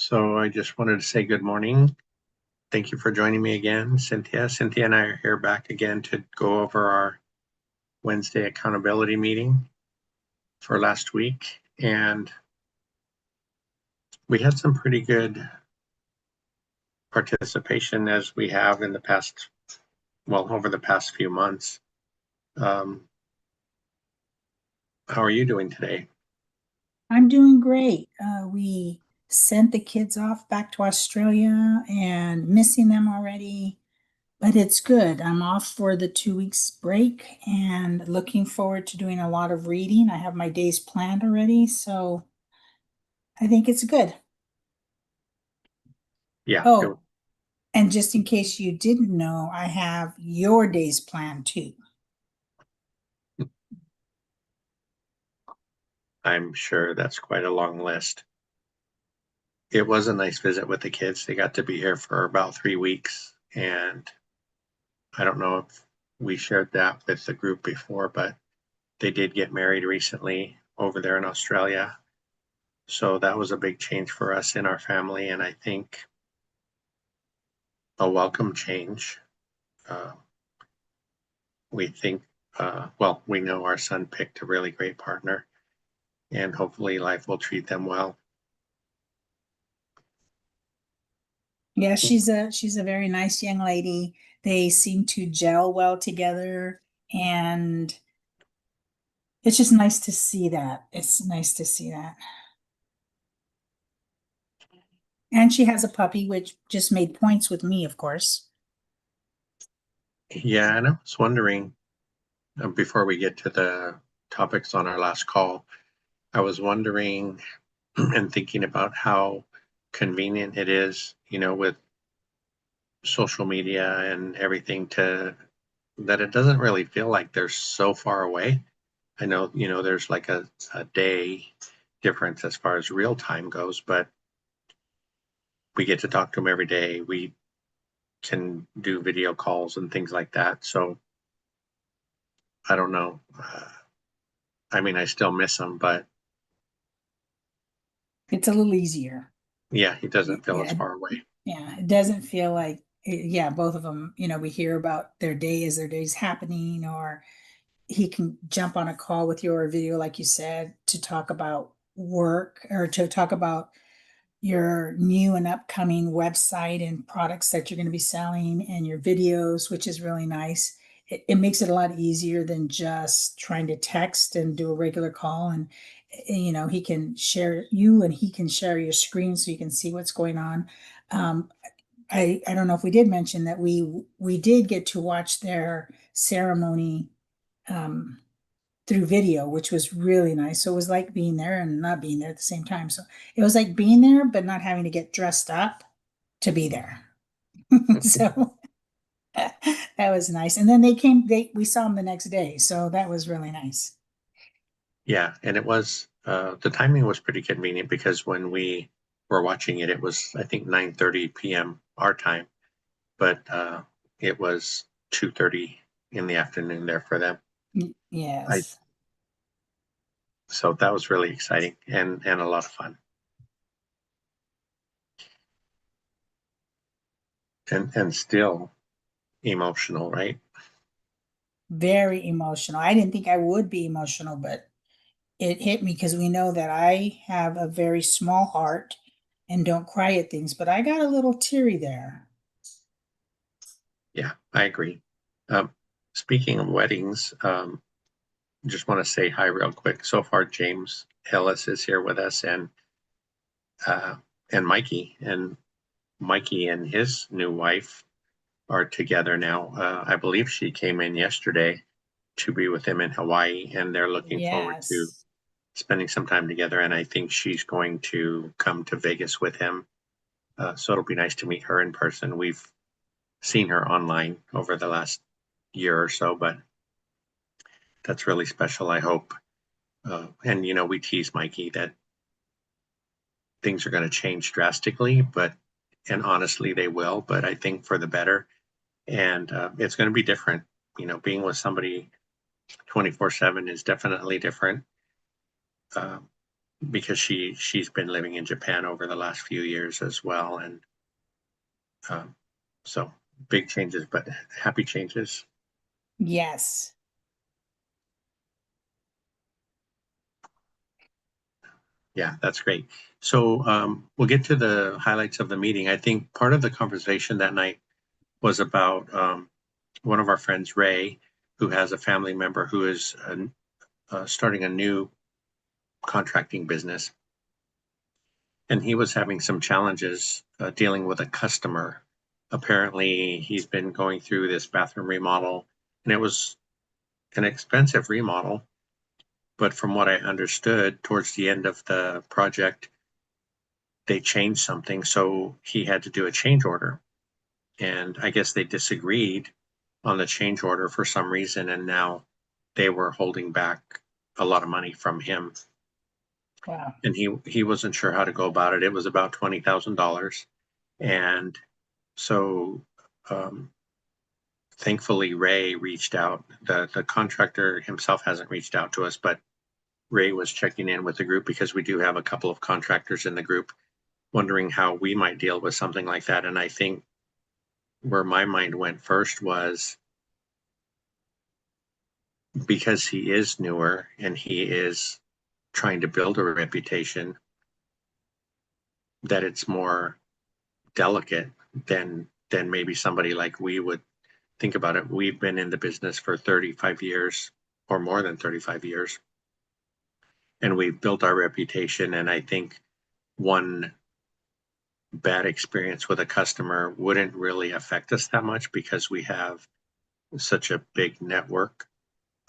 So I just wanted to say good morning. Thank you for joining me again, Cynthia. Cynthia and I are here back again to go over our Wednesday accountability meeting for last week. And we had some pretty good participation as we have in the past, well, over the past few months. How are you doing today? I'm doing great. We sent the kids off back to Australia and missing them already, but it's good. I'm off for the 2 weeks break and looking forward to doing a lot of reading. I have my days planned already, so I think it's good. Yeah, Oh, and just in case you didn't know, I have your days planned too. I'm sure that's quite a long list. It was a nice visit with the kids. They got to be here for about 3 weeks, and I don't know if we shared that with the group before, but they did get married recently over there in Australia. So that was a big change for us in our family, and I think a welcome change. Uh, we think, well, we know our son picked a really great partner, and hopefully life will treat them well. Yeah, she's a very nice young lady. They seem to gel well together, and it's just nice to see that. It's nice to see that. And she has a puppy, which just made points with me, of course. Yeah, and I was wondering, before we get to the topics on our last call, I was wondering and thinking about how convenient it is, with social media and everything to that it doesn't really feel like they're so far away. I know, there's like a day difference as far as real time goes, but we get to talk to them every day. We can do video calls and things like that. So I don't know. I mean, I still miss them, but It's a little easier. yeah, he doesn't feel as Yeah, far away. yeah. It doesn't feel like, yeah, both of them, we hear about their day as their day's happening, or he can jump on a call with you or a video, like you said, to talk about work or to talk about your new and upcoming website and products that you're going to be selling and your videos, which is really nice. It makes it a lot easier than just trying to text and do a regular call. And, he can share you and he can share your screen so you can see what's going on. Um, I don't know if we did mention that we did get to watch their ceremony um, through video, which was really nice. So it was like being there and not being there at the same time. So it was like being there, but not having to get dressed up to be there. So that was nice. And then we saw them the next day. So that was really nice. Yeah, and it was the timing was pretty convenient because when we were watching it, it was I think 9:30 p.m. our time, but it was 2:30 in the afternoon there for them. I Yes. So that was really exciting and a lot of fun and still emotional, right? Very emotional. I didn't think I would be emotional, but it hit me because we know that I have a very small heart and don't cry at things, but I got a little teary there. Yeah, I agree. Um, Speaking of weddings, just want to say hi real quick. So far, James Ellis is here with us, uh, and Mikey and his new wife are together now. I believe she came in yesterday to be with him in Hawaii, and they're looking forward to Yes. spending some time together. And I think she's going to come to Vegas with him. So it'll be nice to meet her in person. We've seen her online over the last year or so, but that's really special, I hope. And, we tease Mikey that things are going to change drastically, and honestly, they will, but I think for the better. And it's going to be different. Being with somebody 24/7 is definitely different. Uh, because she's been living in Japan over the last few years as well, and um, so big changes, but happy changes. Yes. Yeah, that's great. So we'll get to the highlights of the meeting. I think part of the conversation that night was about one of our friends, Ray, who has a family member who is starting a new contracting business. And he was having some challenges dealing with a customer. Apparently, he's been going through this bathroom remodel, and it was an expensive remodel. But from what I understood, towards the end of the project, they changed something. So he had to do a change order. And I guess they disagreed on the change order for some reason. And now they were holding back a lot of money from him. Wow. And he wasn't sure how to go about it. It was about $20,000. And so um, thankfully Ray reached out. The contractor himself hasn't reached out to us, but Ray was checking in with the group because we do have a couple of contractors in the group, wondering how we might deal with something like that. And I think where my mind went first was because he is newer and he is trying to build a reputation, that it's more delicate than maybe somebody like we would think about it. We've been in the business for 35 years or more than 35 years, and we've built our reputation. And I think one bad experience with a customer wouldn't really affect us that much because we have such a big network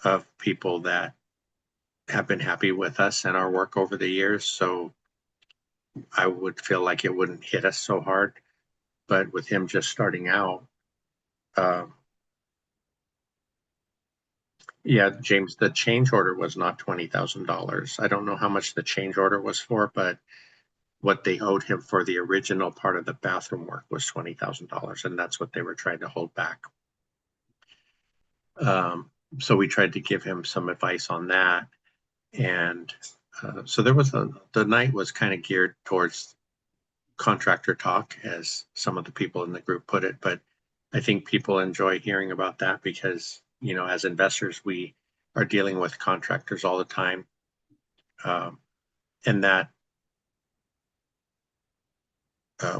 of people that have been happy with us and our work over the years. So I would feel like it wouldn't hit us so hard. But with him just starting out, uh, yeah, James, the change order was not $20,000. I don't know how much the change order was for, but what they owed him for the original part of the bathroom work was $20,000, and that's what they were trying to hold back. Um, so we tried to give him some advice on that, and so the night was kind of geared towards contractor talk, as some of the people in the group put it. But I think people enjoy hearing about that because, as investors, we are dealing with contractors all the time. Um, and that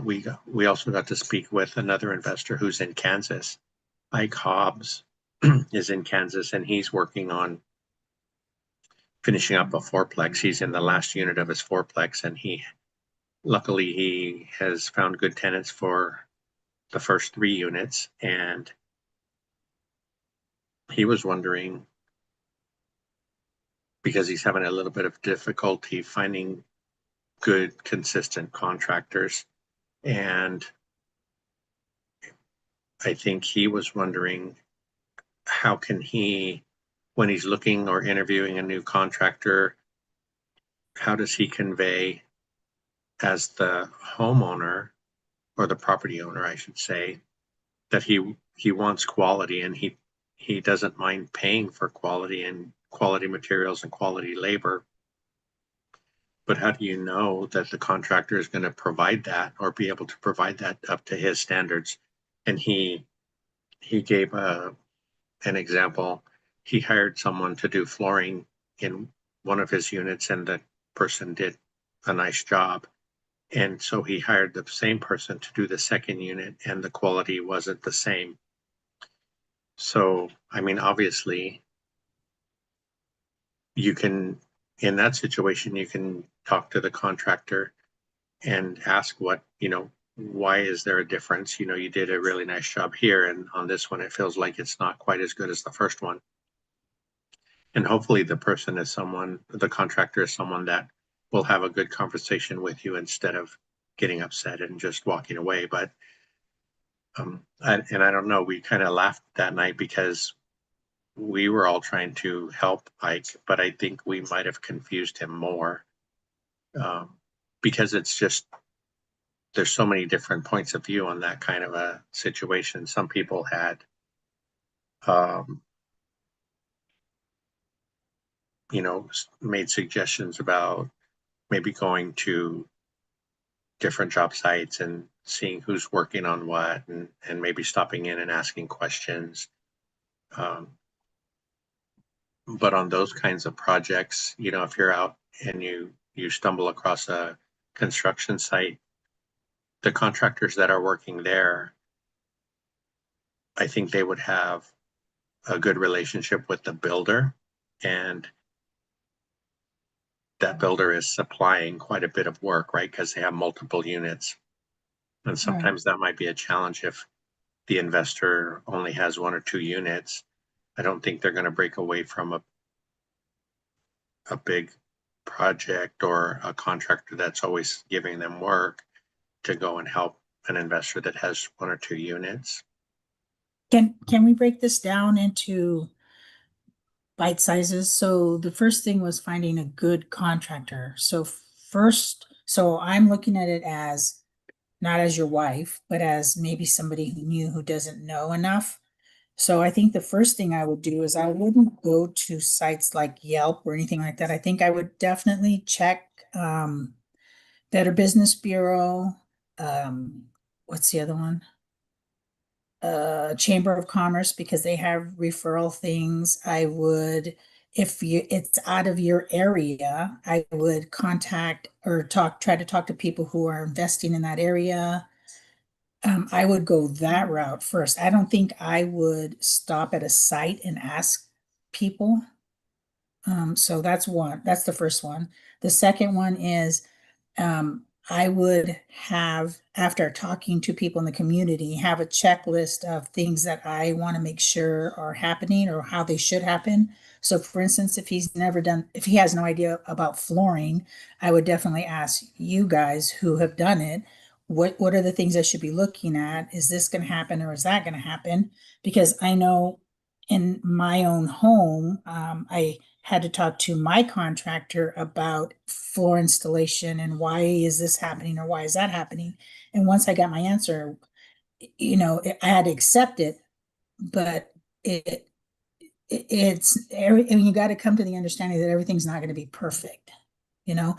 we also got to speak with another investor who's in Kansas. Ike Hobbs is in Kansas, and he's working on finishing up a fourplex. He's in the last unit of his fourplex, and luckily he has found good tenants for the first 3 units. And he was wondering, because he's having a little bit of difficulty finding good, consistent contractors. And I think he was wondering, how can he, when he's looking or interviewing a new contractor, how does he convey as the homeowner, or the property owner, I should say, that he wants quality, and he doesn't mind paying for quality and quality materials and quality labor. But how do you know that the contractor is going to provide that or be able to provide that up to his standards? And he gave an example. He hired someone to do flooring in one of his units, and the person did a nice job. And so he hired the same person to do the second unit, and the quality wasn't the same. So, I mean, obviously, you can, in that situation, you can talk to the contractor and ask why is there a difference? You did a really nice job here, and on this one, it feels like it's not quite as good as the first one. And hopefully the contractor is someone that will have a good conversation with you instead of getting upset and just walking away. But I don't know, we kind of laughed that night because we were all trying to help Ike, but I think we might have confused him more, um, because there's so many different points of view on that kind of a situation. Some people had, um, made suggestions about maybe going to different job sites and seeing who's working on what, and maybe stopping in and asking questions. Um, but on those kinds of projects, if you're out and you stumble across a construction site, the contractors that are working there, I think they would have a good relationship with the builder, and that builder is supplying quite a bit of work, right? Because they have multiple units. And Right. sometimes that might be a challenge if the investor only has one or two units. I don't think they're going to break away from a big project or a contractor that's always giving them work to go and help an investor that has one or two units. Can we break this down into bite sizes? So the first thing was finding a good contractor. So I'm looking at it as not as your wife, but as maybe somebody who doesn't know enough. So I think the first thing I would do is I wouldn't go to sites like Yelp or anything like that. I think I would definitely check Better Business Bureau. Um, what's the other one? Chamber of Commerce, because they have referral things. I would, if it's out of your area, I would contact or try to talk to people who are investing in that area. I would go that route first. I don't think I would stop at a site and ask people. So that's one. That's the first one. The second one is I would have, after talking to people in the community, have a checklist of things that I want to make sure are happening or how they should happen. So, for instance, if he has no idea about flooring, I would definitely ask you guys who have done it, what are the things I should be looking at? Is this going to happen or is that going to happen? Because I know in my own home, I had to talk to my contractor about floor installation and why is this happening or why is that happening. And once I got my answer, I had to accept it, but it, and you got to come to the understanding that everything's not going to be perfect, you know,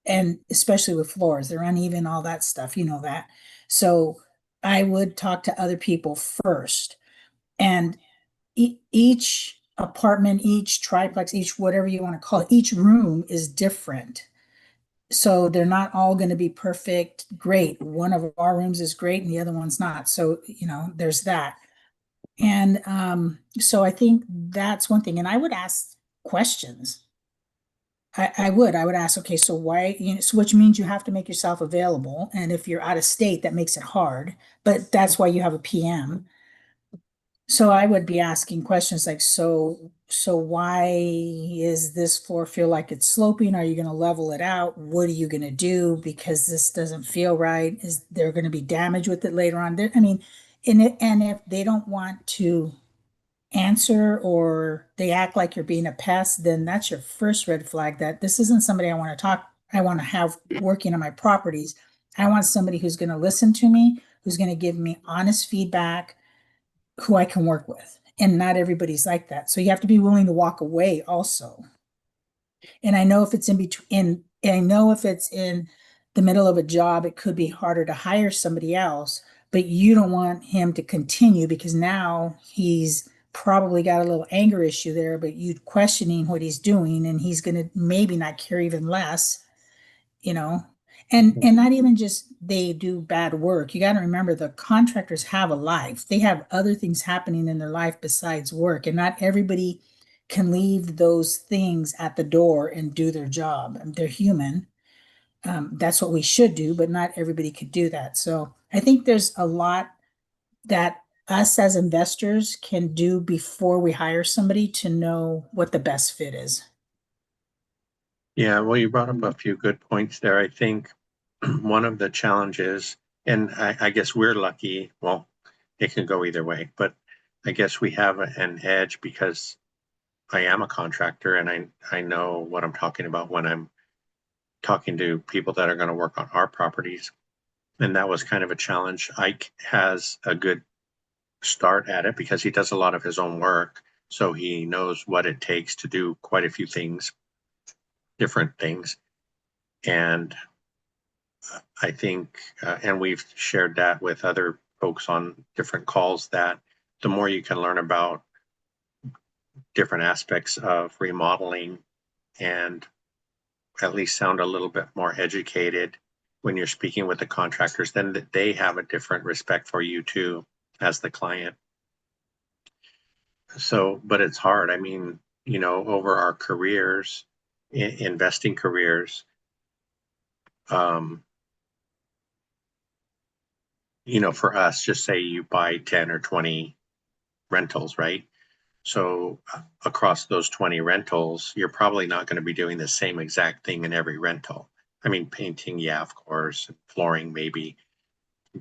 and especially with floors, they're uneven, all that stuff, that. So I would talk to other people first. And each apartment, each triplex, each whatever you want to call it, each room is different. So they're not all going to be perfect, great. One of our rooms is great and the other one's not. So, there's that. And so I think that's one thing. And I would ask questions. I would ask, okay, so why, so which means you have to make yourself available. And if you're out of state, that makes it hard, but that's why you have a PM. So I would be asking questions like, so why is this floor feel like it's sloping? Are you going to level it out? What are you going to do? Because this doesn't feel right. Is there going to be damage with it later on? I mean, and if they don't want to answer or they act like you're being a pest, then that's your first red flag that this isn't somebody I want to have working on my properties. I want somebody who's going to listen to me, who's going to give me honest feedback, who I can work with. And not everybody's like that. So you have to be willing to walk away also. And I know if it's in between, and I know if it's in the middle of a job, it could be harder to hire somebody else, but you don't want him to continue because now he's probably got a little anger issue there, but you questioning what he's doing and he's going to maybe not care even less, you know and not even just they do bad work. You got to remember the contractors have a life. They have other things happening in their life besides work, and not everybody can leave those things at the door and do their job. They're human. That's what we should do, but not everybody could do that. So I think there's a lot that us as investors can do before we hire somebody to know what the best fit is. Yeah, well, you brought up a few good points there. I think one of the challenges, and I guess we're lucky, well, it can go either way, but I guess we have an edge because I am a contractor and I know what I'm talking about when I'm talking to people that are going to work on our properties. And that was kind of a challenge. Ike has a good start at it because he does a lot of his own work. So he knows what it takes to do quite a few things, different things. And I think, and we've shared that with other folks on different calls, that the more you can learn about different aspects of remodeling and at least sound a little bit more educated when you're speaking with the contractors, then that they have a different respect for you too as the client. So, but it's hard. I mean, over our careers, investing careers, um, for us, just say you buy 10 or 20 rentals, right? So across those 20 rentals, you're probably not going to be doing the same exact thing in every rental. I mean, painting, yeah, of course, flooring maybe,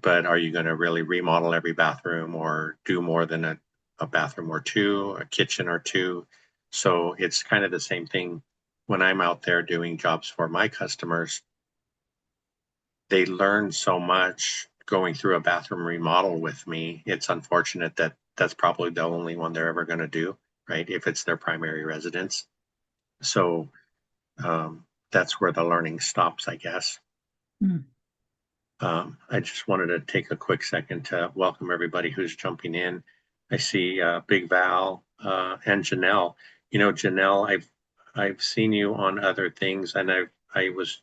but are you going to really remodel every bathroom or do more than a bathroom or two, a kitchen or two? So it's kind of the same thing when I'm out there doing jobs for my customers. They learn so much going through a bathroom remodel with me. It's unfortunate that that's probably the only one they're ever going to do, right? If it's their primary residence. So that's where the learning stops, I guess. Mm. I just wanted to take a quick second to welcome everybody who's jumping in. I see Big Val and Janelle. Janelle, I've seen you on other things, and I was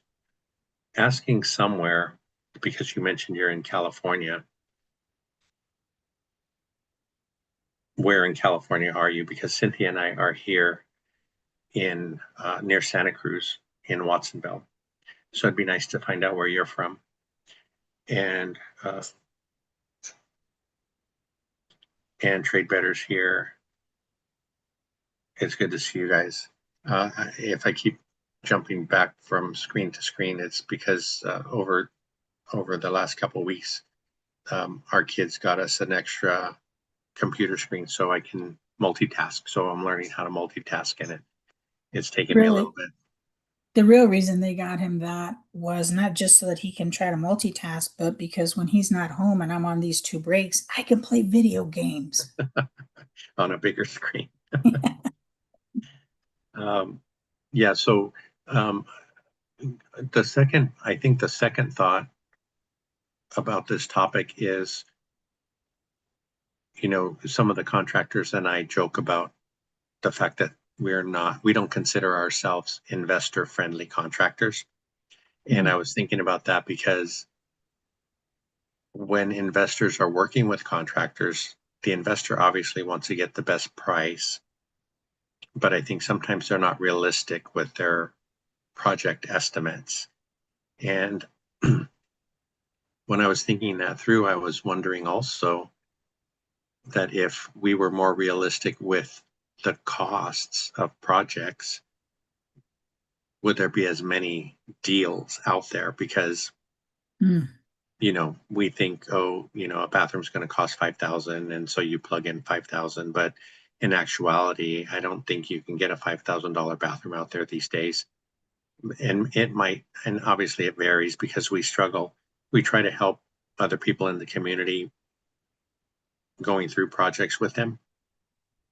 asking somewhere because you mentioned you're in California. Where in California are you? Because Cynthia and I are here in near Santa Cruz in Watsonville. So it'd be nice to find out where you're from. And Trade Betters here. It's good to see you guys. If I keep jumping back from screen to screen, it's because over the last couple of weeks, our kids got us an extra computer screen so I can multitask. So I'm learning how to multitask in it. It's taken me a little Really, bit. the real reason they got him that was not just so that he can try to multitask, but because when he's not home and I'm on these two breaks, I can play video games. On a bigger screen. um, yeah. So um, I think the second thought about this topic is, some of the contractors and I joke about the fact that we don't consider ourselves investor friendly contractors. And I Mm. was thinking about that because when investors are working with contractors, the investor obviously wants to get the best price, but I think sometimes they're not realistic with their project estimates. And when I was thinking that through, I was wondering also that if we were more realistic with the costs of projects, would there be as many deals out there? Because Mm. we think, oh, a bathroom's going to cost 5,000, and so you plug in 5,000. But in actuality, I don't think you can get a $5,000 bathroom out there these days. And it might, and obviously it varies because we struggle. We try to help other people in the community going through projects with them,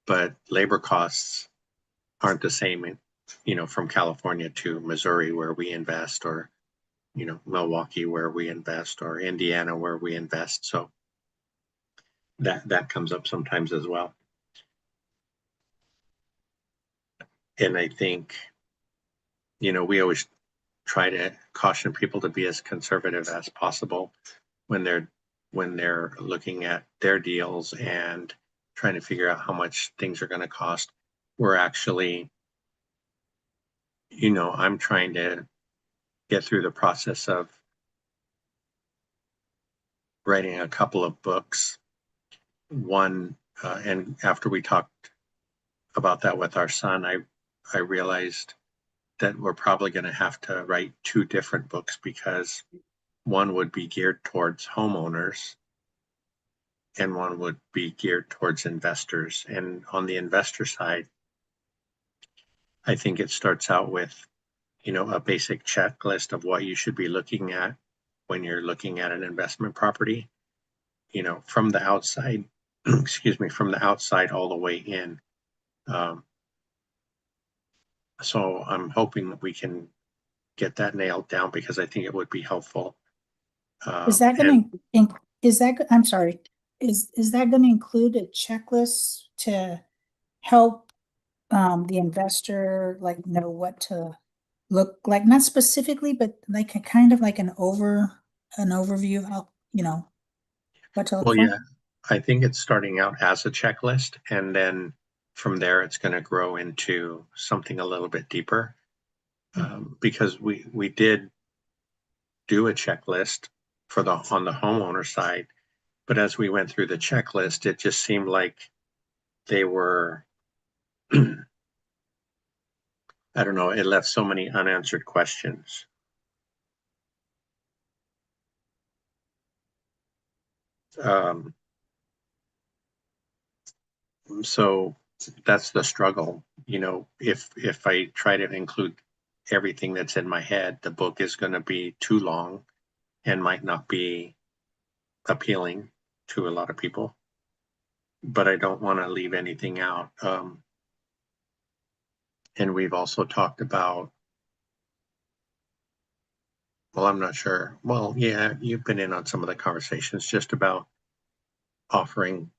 but labor costs aren't the same from California to Missouri where we invest, or Milwaukee where we invest, or Indiana where we invest. So that comes up sometimes as well. And I think we always try to caution people to be as conservative as possible when they're looking at their deals and trying to figure out how much things are going to cost. We're actually, I'm trying to get through the process of writing a couple of books. One, and after we talked about that with our son, I realized that we're probably going to have to write two different books because one would be geared towards homeowners and one would be geared towards investors. And on the investor side, I think it starts out with, a basic checklist of what you should be looking at when you're looking at an investment property, from the outside, excuse me, from the outside all the way in. Um, so I'm hoping that we can get that nailed down because I think it would be helpful. Is that And gonna, is that, I'm sorry, is that gonna include a checklist to help the investor like know what to look like, not specifically, but like a kind of like an overview of, what to look well, for? yeah, I think it's starting out as a checklist, and then from there it's going to grow into something a little bit deeper. Because we did do a checklist for the on the homeowner side, but as we went through the checklist, it just seemed like they were I don't know, it left so many unanswered questions. Um, so that's the struggle. If I try to include everything that's in my head, the book is going to be too long and might not be appealing to a lot of people. But I don't want to leave anything out. And we've also talked about, well, I'm not sure. Well, yeah, you've been in on some of the conversations just about offering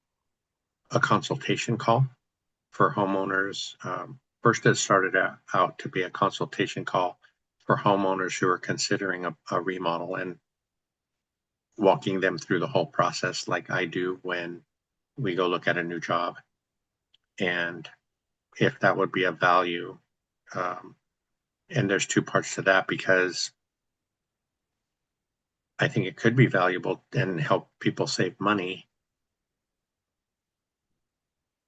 a consultation call for homeowners. First, it started out to be a consultation call for homeowners who are considering a remodel and walking them through the whole process, like I do when we go look at a new job. And if that would be of value. Um, and there's two parts to that because I think it could be valuable and help people save money.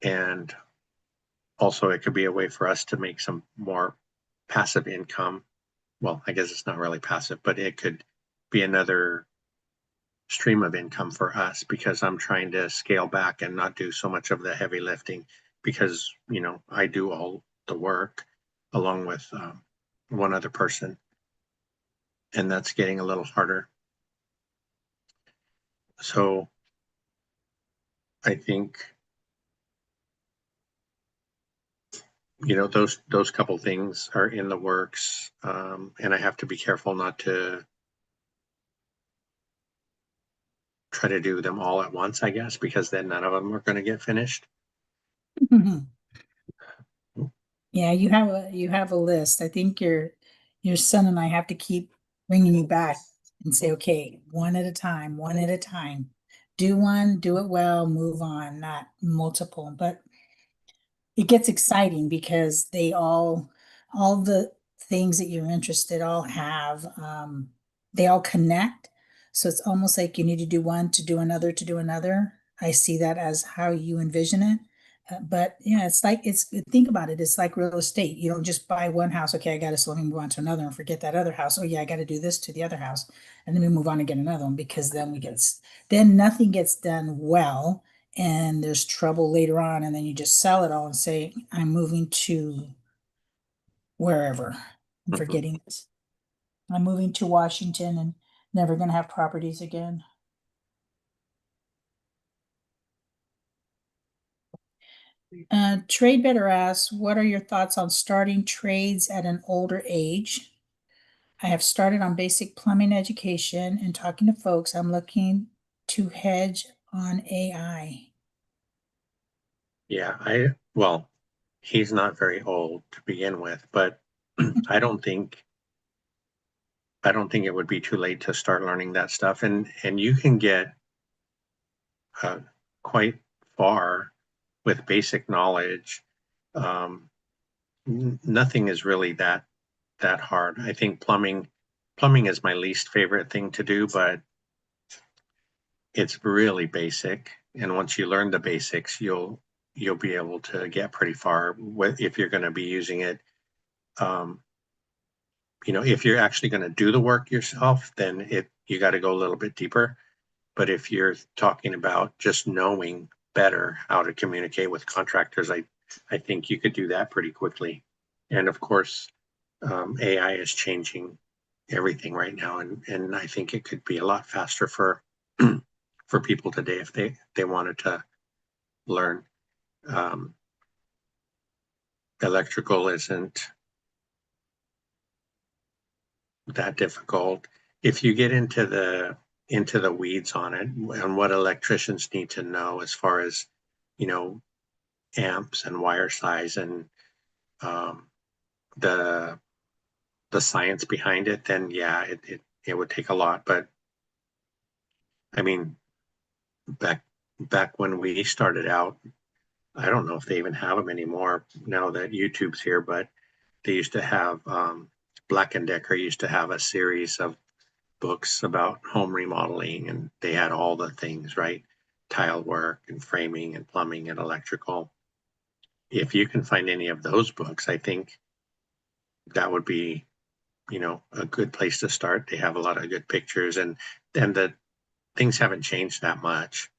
And also, it could be a way for us to make some more passive income. Well, I guess it's not really passive, but it could be another stream of income for us because I'm trying to scale back and not do so much of the heavy lifting because, I do all the work along with one other person, and that's getting a little harder. So I think, those couple things are in the works, and I have to be careful not to try to do them all at once, I guess, because then none of them are going to get finished. Yeah, you have a list. I think your son and I have to keep bringing you back and say, okay, one at a time, one at a time. Do one, do it well, move on, not multiple. But it gets exciting because all the things that you're interested all have they all connect, so it's almost like you need to do one to do another to do another. I see that as how you envision it. But yeah, it's like, it's, think about it, it's like real estate. You don't just buy one house, okay, I got it, so let me move on to another and forget that other house. Oh yeah, I got to do this to the other house, and then we move on and get another one, because then nothing gets done well, and there's trouble later on, and then you just sell it all and say, I'm moving to wherever. I'm Mhm. forgetting this. I'm moving to Washington and never gonna have properties again. Trade Better asks, what are your thoughts on starting trades at an older age? I have started on basic plumbing education and talking to folks. I'm looking to hedge on AI. Yeah, well, he's not very old to begin with, but I don't think I don't think it would be too late to start learning that stuff, and you can get uh, quite far with basic knowledge. Um, Nothing is really that hard. I think plumbing is my least favorite thing to do, but it's really basic. And once you learn the basics, you'll be able to get pretty far if you're going to be using it. Um, if you're actually going to do the work yourself, then you got to go a little bit deeper. But if you're talking about just knowing better how to communicate with contractors, I think you could do that pretty quickly. And of course, AI is changing everything right now, and I think it could be a lot faster for for people today if they wanted to learn. Um, Electrical isn't that difficult. If you get into the weeds on it and what electricians need to know as far as, you know, amps and wire size and um, the the science behind it, then yeah, it would take a lot. But I mean, back back when we started out, I don't know if they even have them anymore now that YouTube's here, but they used to have Black and Decker used to have a series of books about home remodeling, and they had all the things, right? Tile work and framing and plumbing and electrical. If you can find any of those books, I think that would be, a good place to start. They have a lot of good pictures, and the things haven't changed that much.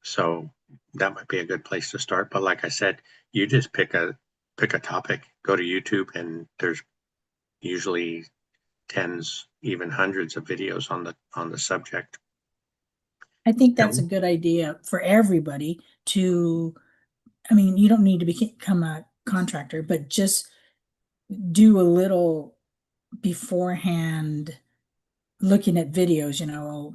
So that might be a good place to start. But like I said, you just pick a topic, go to YouTube, and there's usually tens, even hundreds of videos on the subject. I think that's a And good idea for everybody to, I mean, you don't need to become a contractor, but just do a little beforehand looking at videos,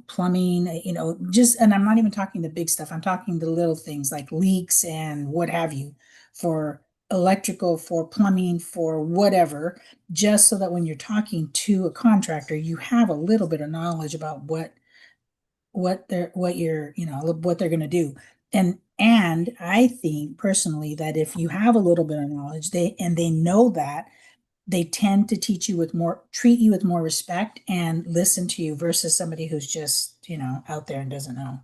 plumbing, just, and I'm not even talking the big stuff. I'm talking the little things like leaks and what have you for electrical, for plumbing, for whatever, just so that when you're talking to a contractor, you have a little bit of knowledge about what they're going to do. And I think personally that if you have a little bit of knowledge, they know that, they tend to treat you with more respect and listen to you versus somebody who's just, out there and doesn't know.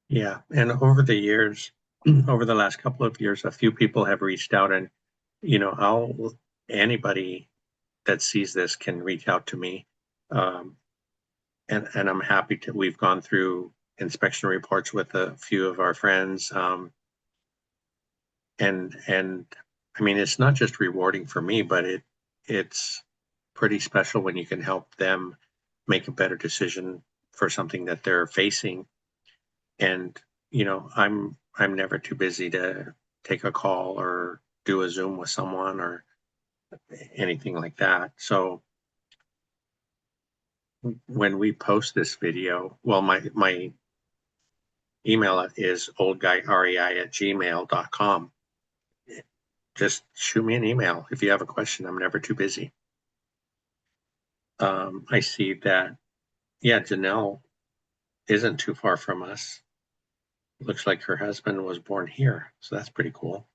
yeah, and over the years, over the last couple of years, a few people have reached out, and I'll anybody that sees this can reach out to me. Um, and I'm happy to. We've gone through inspection reports with a few of our friends, and I mean it's not just rewarding for me, but it's pretty special when you can help them make a better decision for something that they're facing. And I'm never too busy to take a call or do a Zoom with someone or anything like that. So when we post this video, well, my email is oldguyrei@gmail.com. Just shoot me an email if you have a question. I'm never too busy. I see that, yeah, Janelle isn't too far from us. Looks like her husband was born here, so that's pretty cool.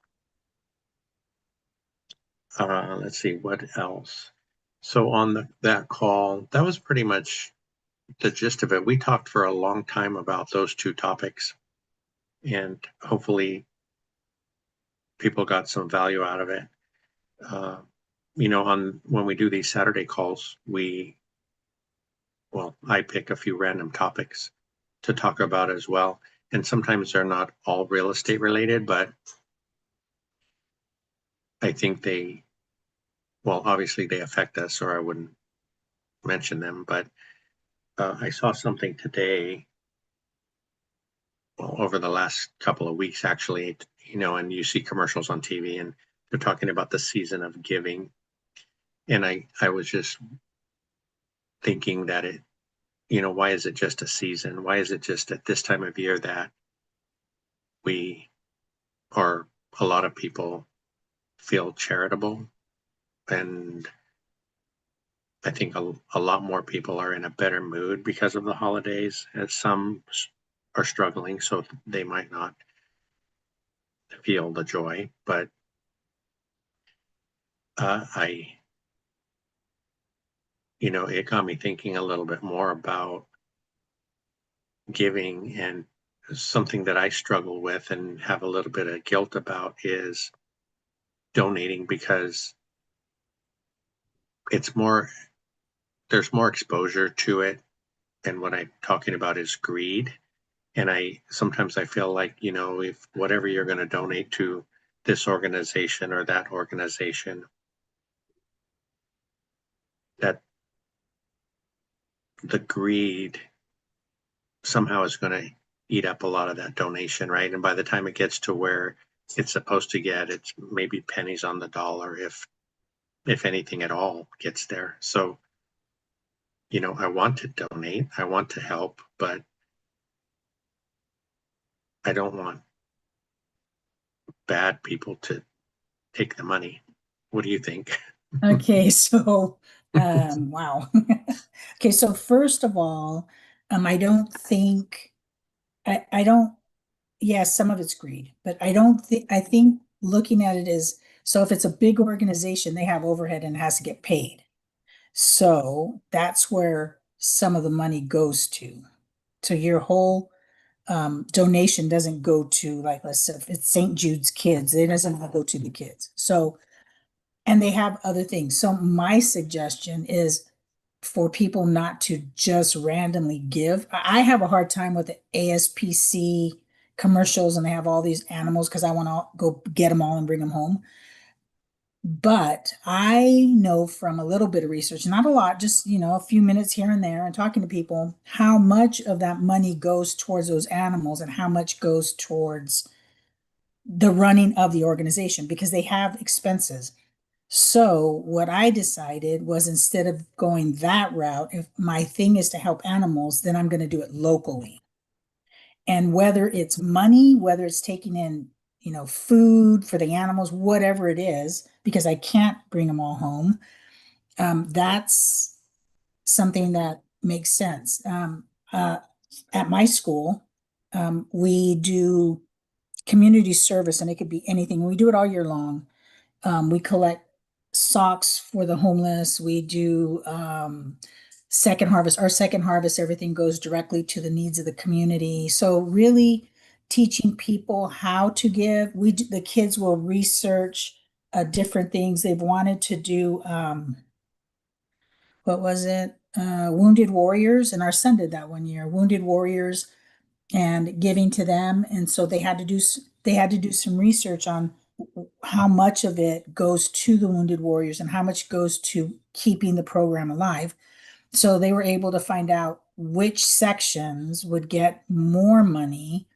Let's see what else. So on that call, that was pretty much the gist of it. We talked for a long time about those two topics, and hopefully people got some value out of it. Uh, on when we do these Saturday calls, I pick a few random topics to talk about as well. And sometimes they're not all real estate related, but I think obviously they affect us, or I wouldn't mention them. But I saw something today, well, over the last couple of weeks, actually, and you see commercials on TV and they're talking about the season of giving. And I was just thinking that why is it just a season? Why is it just at this time of year that we, or a lot of people, feel charitable? And I think a lot more people are in a better mood because of the holidays, as some are struggling, so they might not feel the joy. But I, it got me thinking a little bit more about giving, and something that I struggle with and have a little bit of guilt about is donating, because it's more, there's more exposure to it. And what I'm talking about is greed. And I feel like, if whatever you're going to donate to this organization or that organization, that the greed somehow is going to eat up a lot of that donation, right? And by the time it gets to where it's supposed to get, it's maybe pennies on the dollar, if anything at all gets there. So I want to donate, I want to help, but I don't want bad people to take the money. What do you think? Okay, so wow. Okay, so first of all, I don't think I don't, yes, some of it's greed, but I think looking at it is, so if it's a big organization, they have overhead and it has to get paid. So that's where some of the money goes to. So your whole donation doesn't go to, like, let's say if it's St. Jude's kids, it doesn't go to the kids. So, and they have other things. So my suggestion is for people not to just randomly give. I have a hard time with the ASPC commercials and they have all these animals because I want to go get them all and bring them home. But I know from a little bit of research, not a lot, just, a few minutes here and there and talking to people, how much of that money goes towards those animals and how much goes towards the running of the organization because they have expenses. So what I decided was instead of going that route, if my thing is to help animals, then I'm going to do it locally. And whether it's money, whether it's taking in, food for the animals, whatever it is, because I can't bring them all home, that's something that makes sense. At my school, we do community service, and it could be anything. We do it all year long. We collect socks for the homeless. We do second harvest. Our second harvest, everything goes directly to the needs of the community. So really teaching people how to give. The kids will research different things they've wanted to do. What was it? Wounded Warriors, and our son did that one year. Wounded Warriors and giving to them, and so they had to do some research on how much of it goes to the Wounded Warriors and how much goes to keeping the program alive. So they were able to find out which sections would get more money.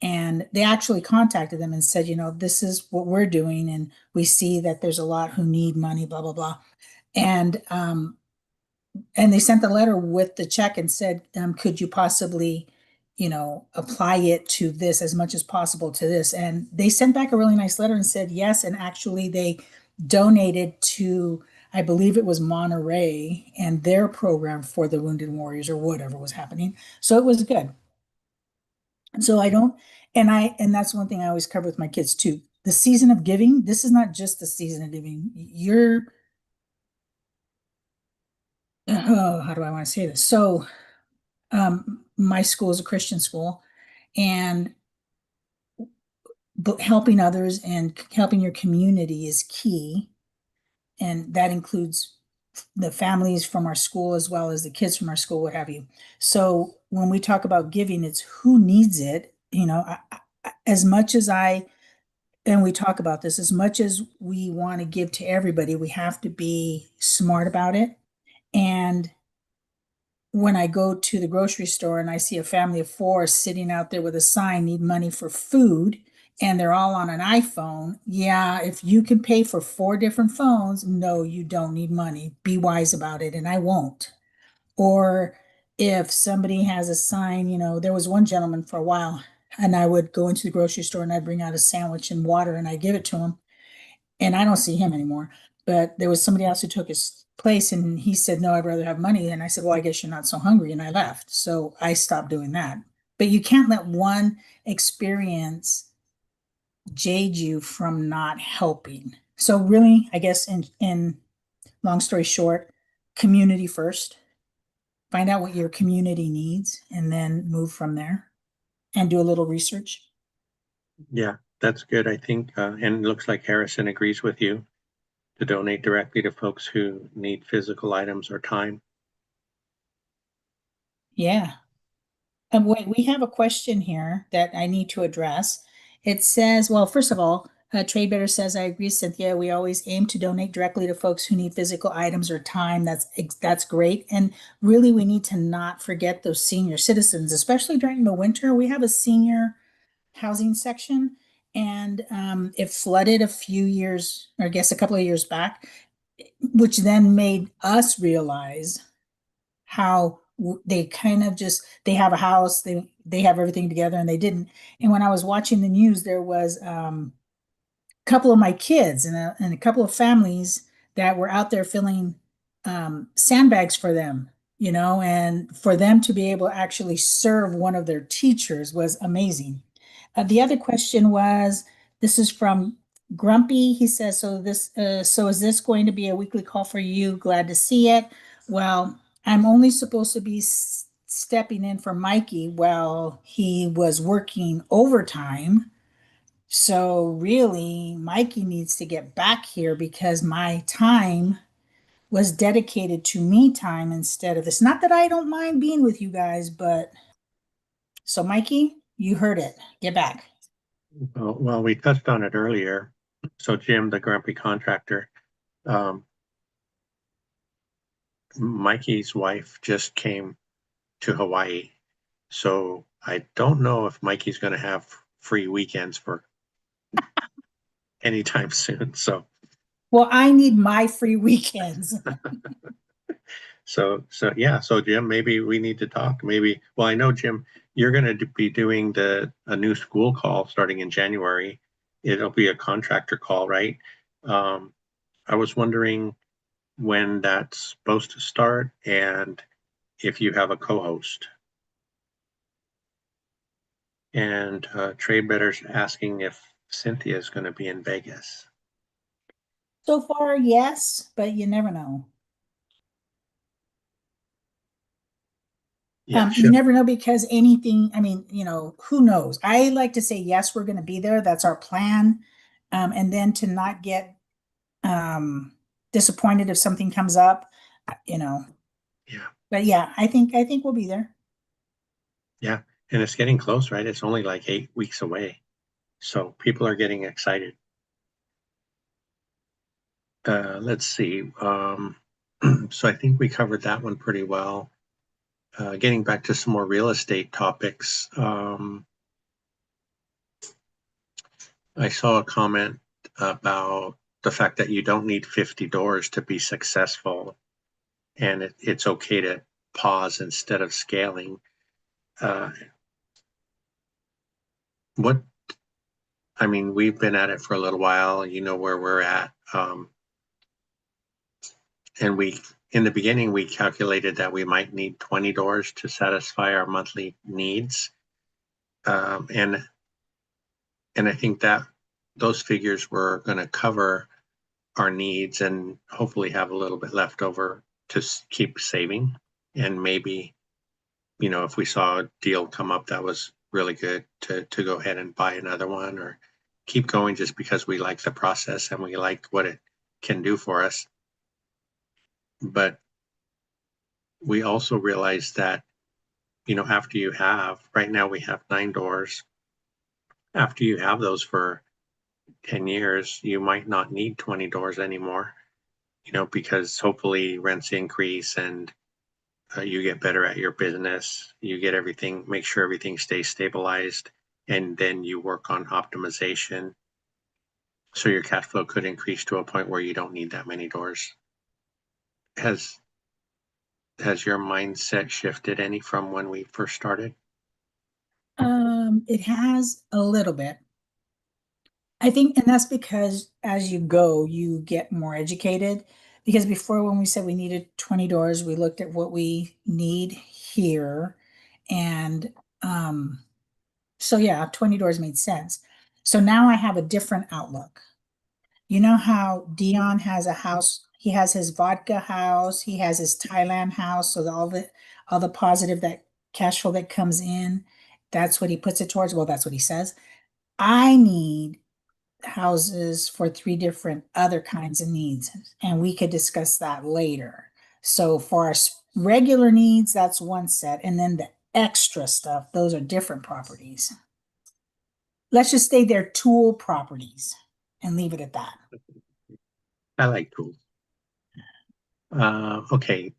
And they actually contacted them and said, this is what we're doing. And we see that there's a lot who need money, blah, blah, blah. And they sent the letter with the check and said, could you possibly, apply it to this as much as possible to this? And they sent back a really nice letter and said yes. And actually, they donated to, I believe it was Monterey and their program for the Wounded Warriors or whatever was happening. So it was good. So I don't, and that's one thing I always cover with my kids too. The season of giving, this is not just the season of giving. Oh, how do I want to say this? So my school is a Christian school, and helping others and helping your community is key. And that includes the families from our school as well as the kids from our school, what have you. So when we talk about giving, it's who needs it. As much as and we talk about this, as much as we want to give to everybody, we have to be smart about it. And when I go to the grocery store and I see a family of four sitting out there with a sign, need money for food, and they're all on an iPhone. Yeah, if you can pay for four different phones, no, you don't need money. Be wise about it, and I won't. Or if somebody has a sign, there was one gentleman for a while, and I would go into the grocery store and I'd bring out a sandwich and water and I'd give it to him, and I don't see him anymore. But there was somebody else who took his place and he said, no, I'd rather have money. And I said, well, I guess you're not so hungry. And I left. So I stopped doing that. But you can't let one experience jade you from not helping. So really, I guess in long story short, community first. Find out what your community needs and then move from there and do a little research. Yeah, that's good. I think, and it looks like Harrison agrees with you to donate directly to folks who need physical items or time. Yeah. And wait, we have a question here that I need to address. It says, well, first of all, Trade Better says, I agree, Cynthia. We always aim to donate directly to folks who need physical items or time. That's great. And really, we need to not forget those senior citizens, especially during the winter. We have a senior housing section, and it flooded a few years, or I guess a couple of years back, which then made us realize how they kind of just they have a house, they have everything together, and they didn't. And when I was watching the news, there was couple of my kids and a couple of families that were out there filling sandbags for them, and for them to be able to actually serve one of their teachers was amazing. The other question was, this is from Grumpy. He says, so is this going to be a weekly call for you? Glad to see it. Well, I'm only supposed to be stepping in for Mikey while he was working overtime, so really, Mikey needs to get back here because my time was dedicated to me time instead of this. Not that I don't mind being with you guys, but so Mikey, you heard it. Get back. Well, we touched on it earlier. So Jim, the grumpy contractor, um, Mikey's wife just came to Hawaii. So I don't know if Mikey's going to have free weekends for anytime soon. Well, I need my free weekends. So yeah. So Jim, maybe we need to talk. Maybe. Well, I know Jim, you're going to be doing a new school call starting in January. It'll be a contractor call, right? Um, I was wondering when that's supposed to start and if you have a co-host. And Trade Better's asking if Cynthia is going to be in Vegas. So far, yes, but you never know. Yeah, You sure. never know because anything, I mean, who knows? I like to say, yes, we're going to be there. That's our plan. And then to not get um disappointed if something comes up, you know. Yeah, But yeah, I think we'll be there. yeah. And it's getting close, right? It's only like 8 weeks away. So people are getting excited. Let's see. So I think we covered that one pretty well. Getting back to some more real estate topics. I saw a comment about the fact that you don't need 50 doors to be successful, and it's okay to pause instead of scaling. Uh, what I mean, we've been at it for a little while. You know where we're at, and we in the beginning we calculated that we might need 20 doors to satisfy our monthly needs, um, and and I think that those figures were going to cover our needs and hopefully have a little bit left over to keep saving. And maybe, if we saw a deal come up that was really good, to go ahead and buy another one or keep going just because we like the process and we like what it can do for us. But we also realize that, after you have, right now we have 9 doors. After you have those for 10 years, you might not need 20 doors anymore, because hopefully rents increase and you get better at your business, you get everything, make sure everything stays stabilized, and then you work on optimization. So your cash flow could increase to a point where you don't need that many doors. Has has your mindset shifted any from when we first started? It has a little bit. I think, and that's because as you go, you get more educated. Because before, when we said we needed 20 doors, we looked at what we need here. And so, yeah, 20 doors made sense. So now I have a different outlook. You know how Dion has a house, he has his vodka house, he has his Thailand house, so all the positive that cash flow that comes in, that's what he puts it towards. Well, that's what he says. I need houses for three different other kinds of needs, and we could discuss that later. So for our regular needs, that's one set, and then the extra stuff, those are different properties. Let's just say they're tool properties and leave it at that. I like tools. Okay,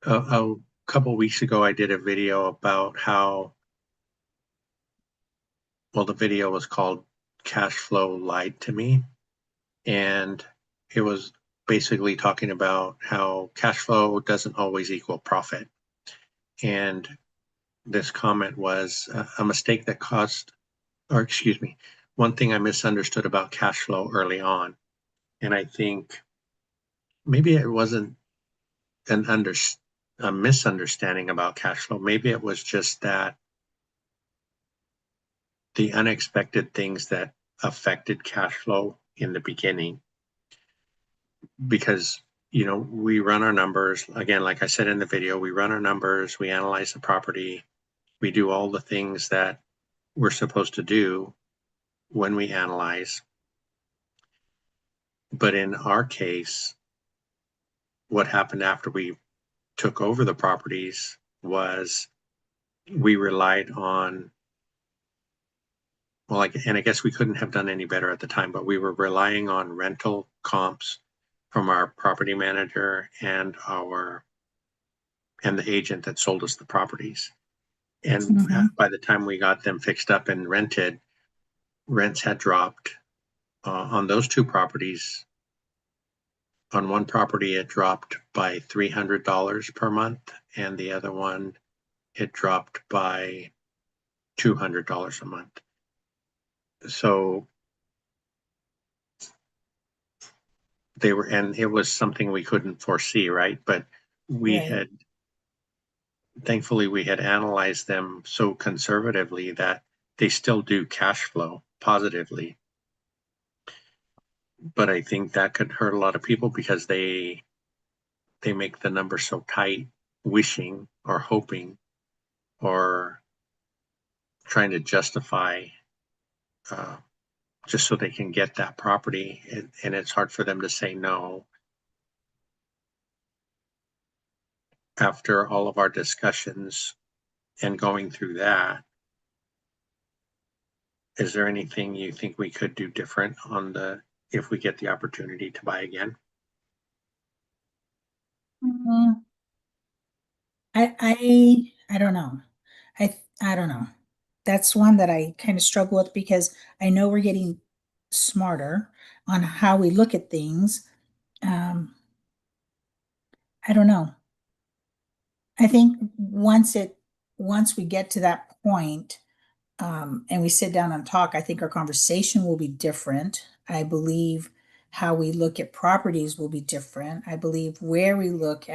a couple weeks ago, I did a video about how, well, the video was called "Cash Flow Lied to Me," and it was basically talking about how cash flow doesn't always equal profit. And this comment was a mistake that caused, or excuse me, one thing I misunderstood about cash flow early on. And I think maybe it wasn't an under a misunderstanding about cash flow. Maybe it was just that the unexpected things that affected cash flow in the beginning, because we run our numbers again, like I said in the video, we run our numbers, we analyze the property, we do all the things that we're supposed to do when we analyze. But in our case, what happened after we took over the properties was we relied on, well, and I guess we couldn't have done any better at the time, but we were relying on rental comps from our property manager and the agent that sold us the properties. And Mhm. by the time we got them fixed up and rented, rents had dropped on those two properties. On one property, it dropped by $300 per month, and the other one, it dropped by $200 a month. So and it was something we couldn't foresee, right? But we Right. had, thankfully, we had analyzed them so conservatively that they still do cash flow positively. But I think that could hurt a lot of people because they make the number so tight, wishing or hoping or trying to justify uh, just so they can get that property, and it's hard for them to say no. After all of our discussions and going through that, is there anything you think we could do different if we get the opportunity to buy again? Mm, I don't know. I don't know. That's one that I kind of struggle with because I know we're getting smarter on how we look at things. Um, I don't know. I think once we get to that point, and we sit down and talk, I think our conversation will be different. I believe how we look at properties will be different. I believe where we look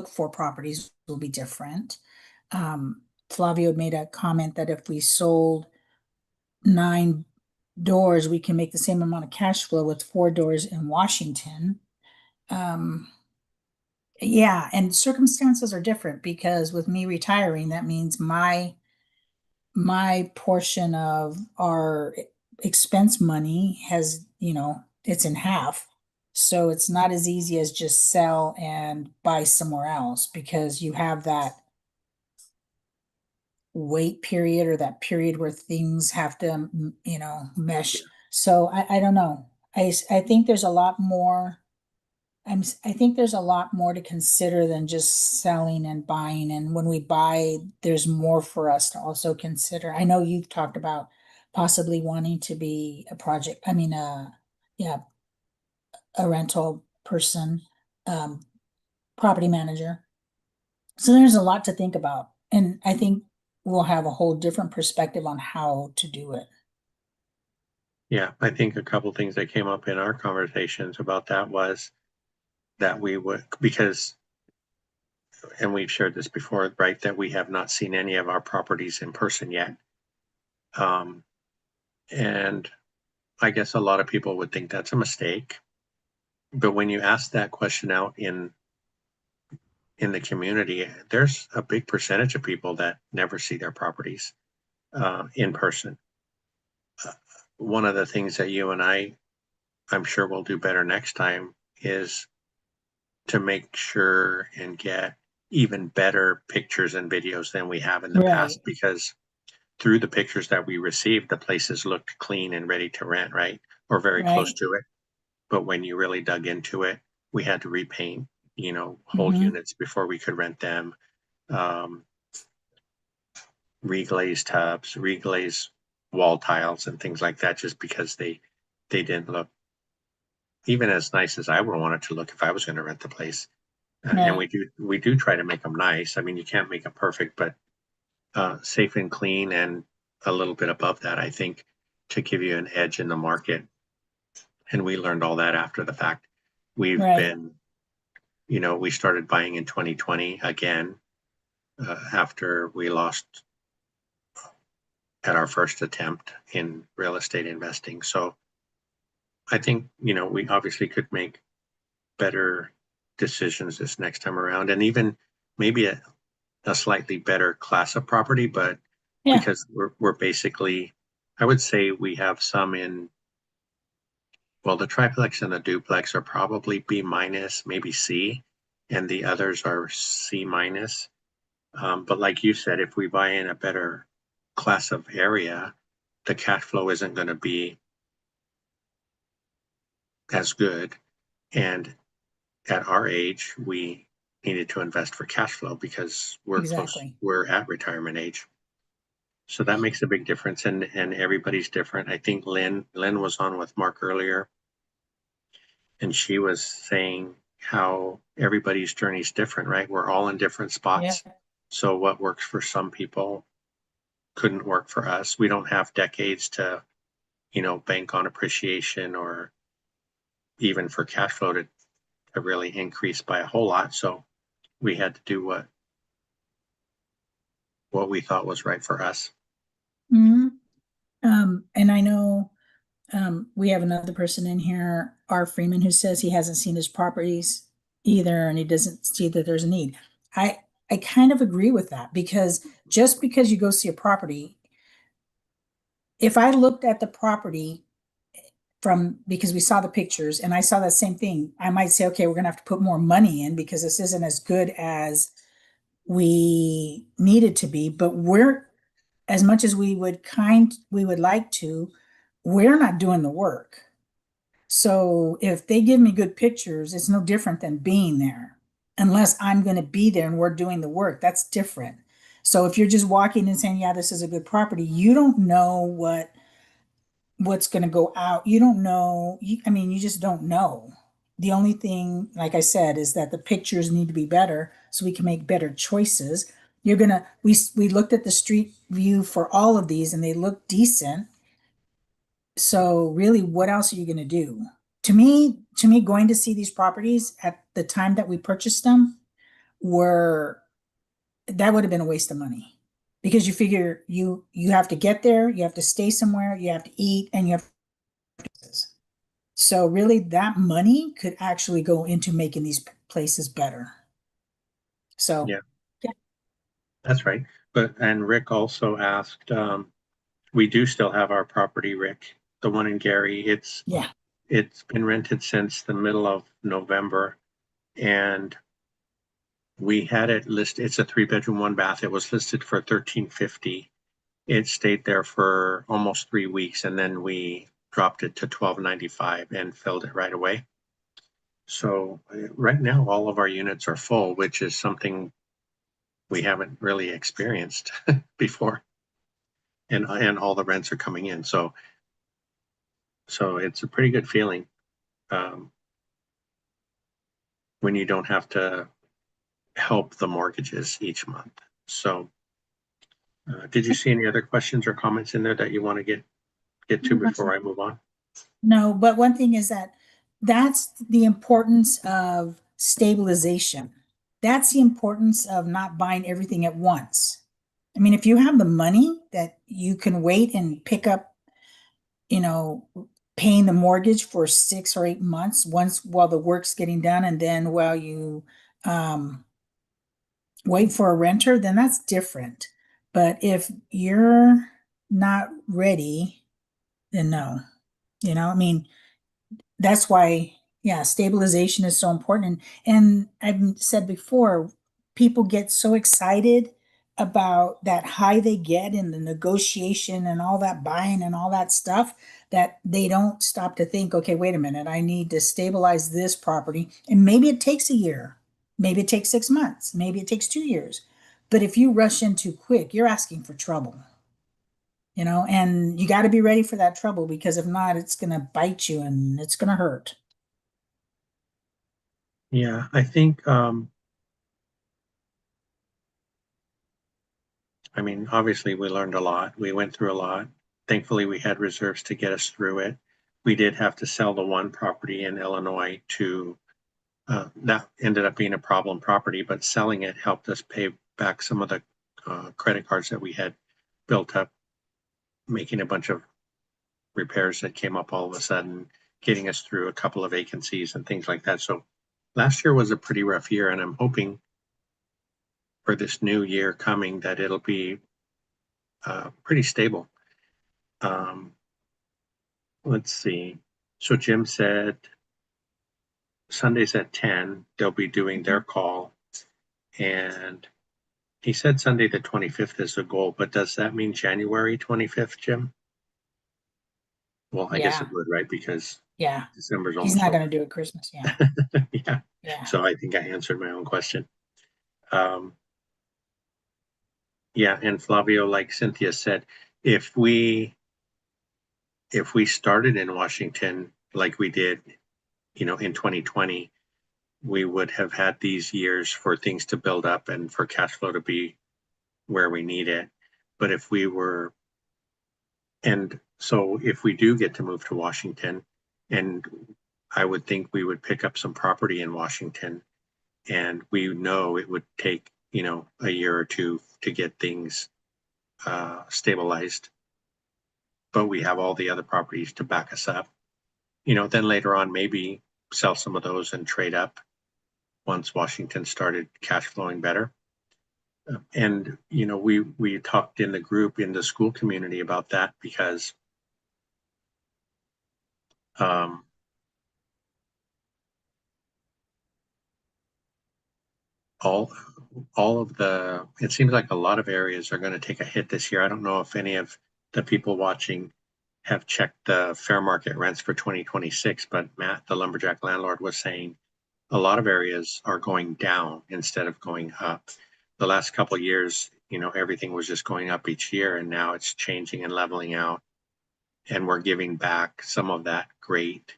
for properties will be different. Flavio made a comment that if we sold 9 doors, we can make the same amount of cash flow with 4 doors in Washington. Um, yeah, and circumstances are different because with me retiring, that means my portion of our expense money has, it's in half. So it's not as easy as just sell and buy somewhere else because you have that wait period or that period where things have to, Yeah. mesh. So I don't know. I think there's a lot more. I think there's a lot more to consider than just selling and buying. And when we buy, there's more for us to also consider. I know you've talked about possibly wanting to be a project, I mean, yeah, a rental person, um, property manager. So there's a lot to think about. And I think we'll have a whole different perspective on how to do it. Yeah, I think a couple things that came up in our conversations about that was that we would, because, and we've shared this before, right, that we have not seen any of our properties in person yet. Um, and I guess a lot of people would think that's a mistake. But when you ask that question out in the community, there's a big percentage of people that never see their properties in person. Uh, One of the things that you and I'm sure we'll do better next time is to make sure and get even better pictures and videos than we have in the Right, past, because through the pictures that we received, the places looked clean and ready to rent, right? Or very close right. to it. But when you really dug into it, we had to repaint, whole Hmm. units before we could rent them. Um, Reglaze tubs, reglaze wall tiles, and things like that, just because they didn't look even as nice as I would want it to look if I was going to rent the place. And Right, we do try to make them nice. I mean, you can't make them perfect, but safe and clean, and a little bit above that, I think, to give you an edge in the market. And we learned all that after the fact. We've right. been, we started buying in 2020 again, after we lost at our first attempt in real estate investing. So I think, we obviously could make better decisions this next time around, and even maybe a slightly better class of property, but Yeah, because we're basically, I would say we have some in, well, the triplex and the duplex are probably B minus, maybe C, and the others are C minus. But like you said, if we buy in a better class of area, the cash flow isn't going to be as good. And at our age, we needed to invest for cash flow because exactly. we're at retirement age. So that makes a big difference, and everybody's different. I think Lynn was on with Mark earlier, and she was saying how everybody's journey is different, right? We're all in different Yeah. spots. So what works for some people couldn't work for us. We don't have decades to, bank on appreciation, or even for cash flow to really increase by a whole lot. So we had to do what we thought was right for us. hmm and I know we have another person in here, R. Freeman, who says he hasn't seen his properties either, and he doesn't see that there's a need. I I kind of agree with that because just because you go see a property, if I looked at the property from because we saw the pictures and I saw that same thing, I might say, okay, we're gonna have to put more money in because this isn't as good as we need it to be. But we're as much as we would like to, we're not doing the work. So if they give me good pictures, it's no different than being there, unless I'm going to be there and we're doing the work. That's different. So if you're just walking and saying, yeah, this is a good property, you don't know what's going to go out. You don't know. I mean, you just don't know. The only thing, like I said, is that the pictures need to be better so we can make better choices. We looked at the street view for all of these and they look decent. So really, what else are you going to do? To me, going to see these properties at the time that we purchased them were that would have been a waste of money because you figure you have to get there, you have to stay somewhere, you have to eat, and you have so really that money could actually go into making these places better. So Yeah, yeah, that's right. And Rick also asked, we do still have our property, Rick, the one in Gary. yeah, It's been rented since the middle of November, and we had it listed. It's a 3 bedroom, 1 bath. It was listed for 1350. It stayed there for almost 3 weeks, and then we dropped it to 1295 and filled it right away. So right now, all of our units are full, which is something we haven't really experienced before, and all the rents are coming in. So it's a pretty good feeling, um, when you don't have to help the mortgages each month. So, did you see any other questions or comments in there that you want to get to before I move on? no, but one thing is that that's the importance of stabilization. That's the importance of not buying everything at once. I mean, if you have the money that you can wait and pick up, you know, paying the mortgage for 6 or 8 months once while the work's getting done, and then while you um, wait for a renter, then that's different. But if you're not ready, then no. I mean, that's why, yeah, stabilization is so important. And I've said before, people get so excited about that high they get in the negotiation and all that buying and all that stuff that they don't stop to think, okay, wait a minute, I need to stabilize this property. And maybe it takes a year, maybe it takes 6 months, maybe it takes 2 years. But if you rush in too quick, you're asking for trouble. And you got to be ready for that trouble because if not, it's going to bite you and it's going to hurt. Yeah, I think, I mean, obviously we learned a lot. We went through a lot. Thankfully, we had reserves to get us through it. We did have to sell the one property in Illinois to, that ended up being a problem property, but selling it helped us pay back some of the credit cards that we had built up, making a bunch of repairs that came up all of a sudden, getting us through a couple of vacancies and things like that. So last year was a pretty rough year, and I'm hoping for this new year coming that it'll be pretty stable. Um, let's see. So Jim said Sundays at 10, they'll be doing their call. And he said Sunday the 25th is the goal, but does that mean January 25th, Jim? Well, I guess it Yeah, would, right? Because yeah. December's He's almost not over. going to do it Christmas. Yeah, Yeah. yeah. So I think I answered my own question. Um, yeah, and Flavio, like Cynthia said, if we if we started in Washington like we did, in 2020, we would have had these years for things to build up and for cash flow to be where we need it. But if we were, and so if we do get to move to Washington, and I would think we would pick up some property in Washington, and we know it would take, a year or two to get things stabilized, but we have all the other properties to back us up. Then later on, maybe sell some of those and trade up once Washington started cash flowing better. And we talked in the group in the school community about that because um, all all of the it seems like a lot of areas are going to take a hit this year. I don't know if any of the people watching have checked the fair market rents for 2026, but Matt, the lumberjack landlord, was saying a lot of areas are going down instead of going up. The last couple of years, everything was just going up each year, and now it's changing and leveling out. And we're giving back some of that great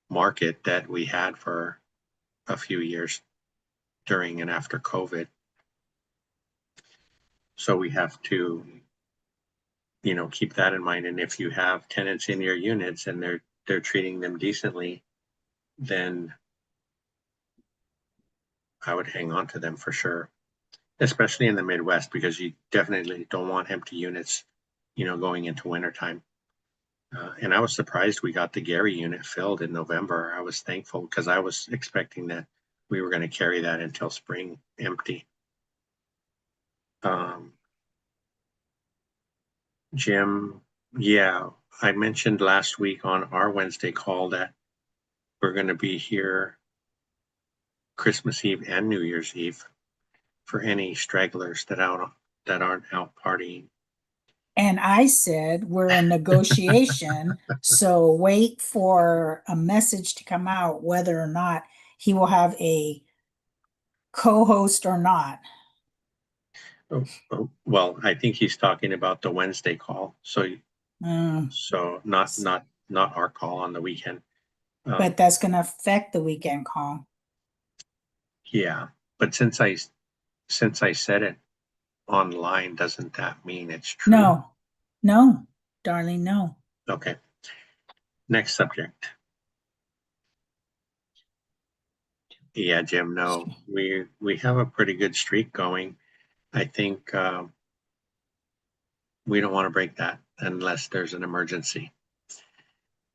market that we had for a few years during and after COVID. So we have to, keep that in mind. And if you have tenants in your units and they're treating them decently, then I would hang on to them for sure, especially in the Midwest, because you definitely don't want empty units, going into wintertime. And I was surprised we got the Gary unit filled in November. I was thankful because I was expecting that we were going to carry that until spring empty. Um, Jim, yeah, I mentioned last week on our Wednesday call that we're going to be here Christmas Eve and New Year's Eve for any stragglers that aren't out partying. And I said, we're in negotiation, so wait for a message to come out whether or not he will have a co-host or not. Well, I think he's talking about the Wednesday call. Mm, So not our call on the weekend. but Um, that's going to affect the weekend call. yeah, but since I said it online, doesn't that mean it's true? No, no, darling, no. Okay. Next subject. Yeah, Jim. No, we have a pretty good streak going. I think we don't want to break that unless there's an emergency.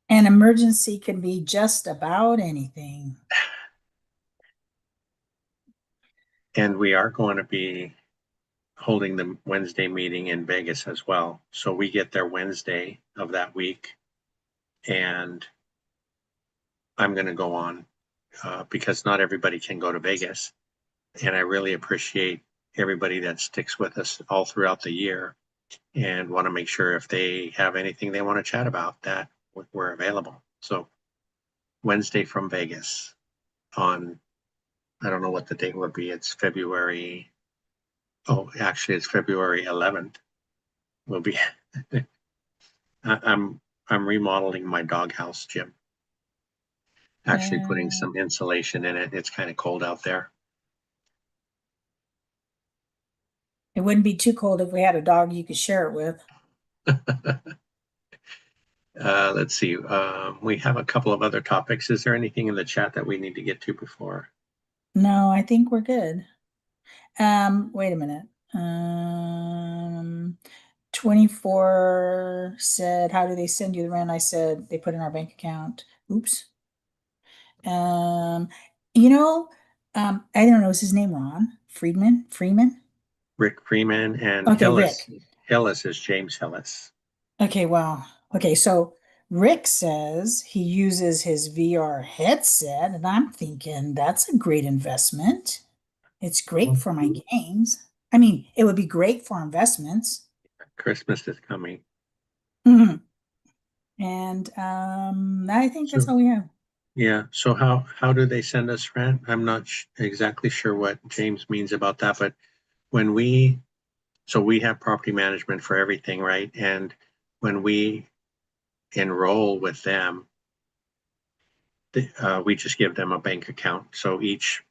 An emergency can be just about anything. And we are going to be holding the Wednesday meeting in Vegas as well. So we get there Wednesday of that week, and I'm going to go on because not everybody can go to Vegas. And I really appreciate everybody that sticks with us all throughout the year and want to make sure if they have anything they want to chat about that we're available. So Wednesday from Vegas on, I don't know what the date would be. It's February. Oh, actually, it's February 11th. Will be. I'm remodeling my doghouse, Jim. actually putting Uh, some insulation in it. It's kind of cold out there. it wouldn't be too cold if we had a dog you could share it with. Let's see. We have a couple of other topics. Is there anything in the chat that we need to get to before? No, I think we're good. Wait a minute. 24 said, how do they send you the rent? I said, they put in our bank account. Oops. Um, you know, I don't know, is his name Ron? Friedman? Freeman? Rick Freeman and Okay, Hillis. Rick. Hillis is James Hillis. Okay, well, okay, so Rick says he uses his VR headset, and I'm thinking that's a great investment. It's great for my games. I mean, it would be great for investments. Christmas is coming. Mhm. And I think that's So all we have. yeah. So how do they send us rent? I'm not exactly sure what James means about that, but when we have property management for everything, right? And when we enroll with them, we just give them a bank account. So each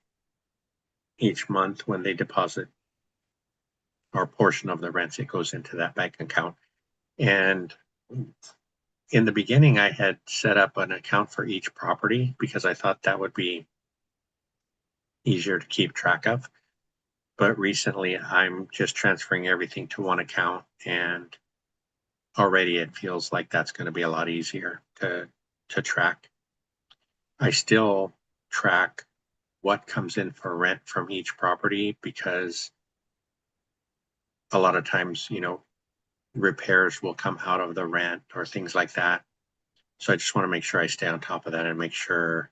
month when they deposit our portion of the rents, it goes into that bank account. And in the beginning, I had set up an account for each property because I thought that would be easier to keep track of. But recently, I'm just transferring everything to one account, and already it feels like that's going to be a lot easier to track. I still track what comes in for rent from each property because a lot of times, repairs will come out of the rent or things like that. So I just want to make sure I stay on top of that and make sure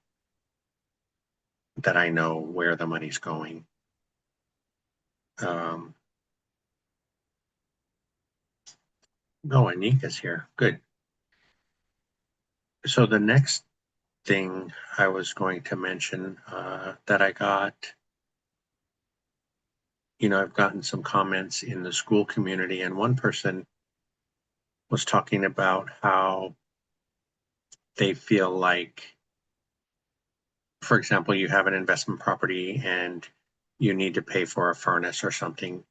that I know where the money's going. Um, oh, Anika's here. Good. So the next thing I was going to mention that I got, I've gotten some comments in the school community, and one person was talking about how they feel like, for example, you have an investment property and you need to pay for a furnace or something,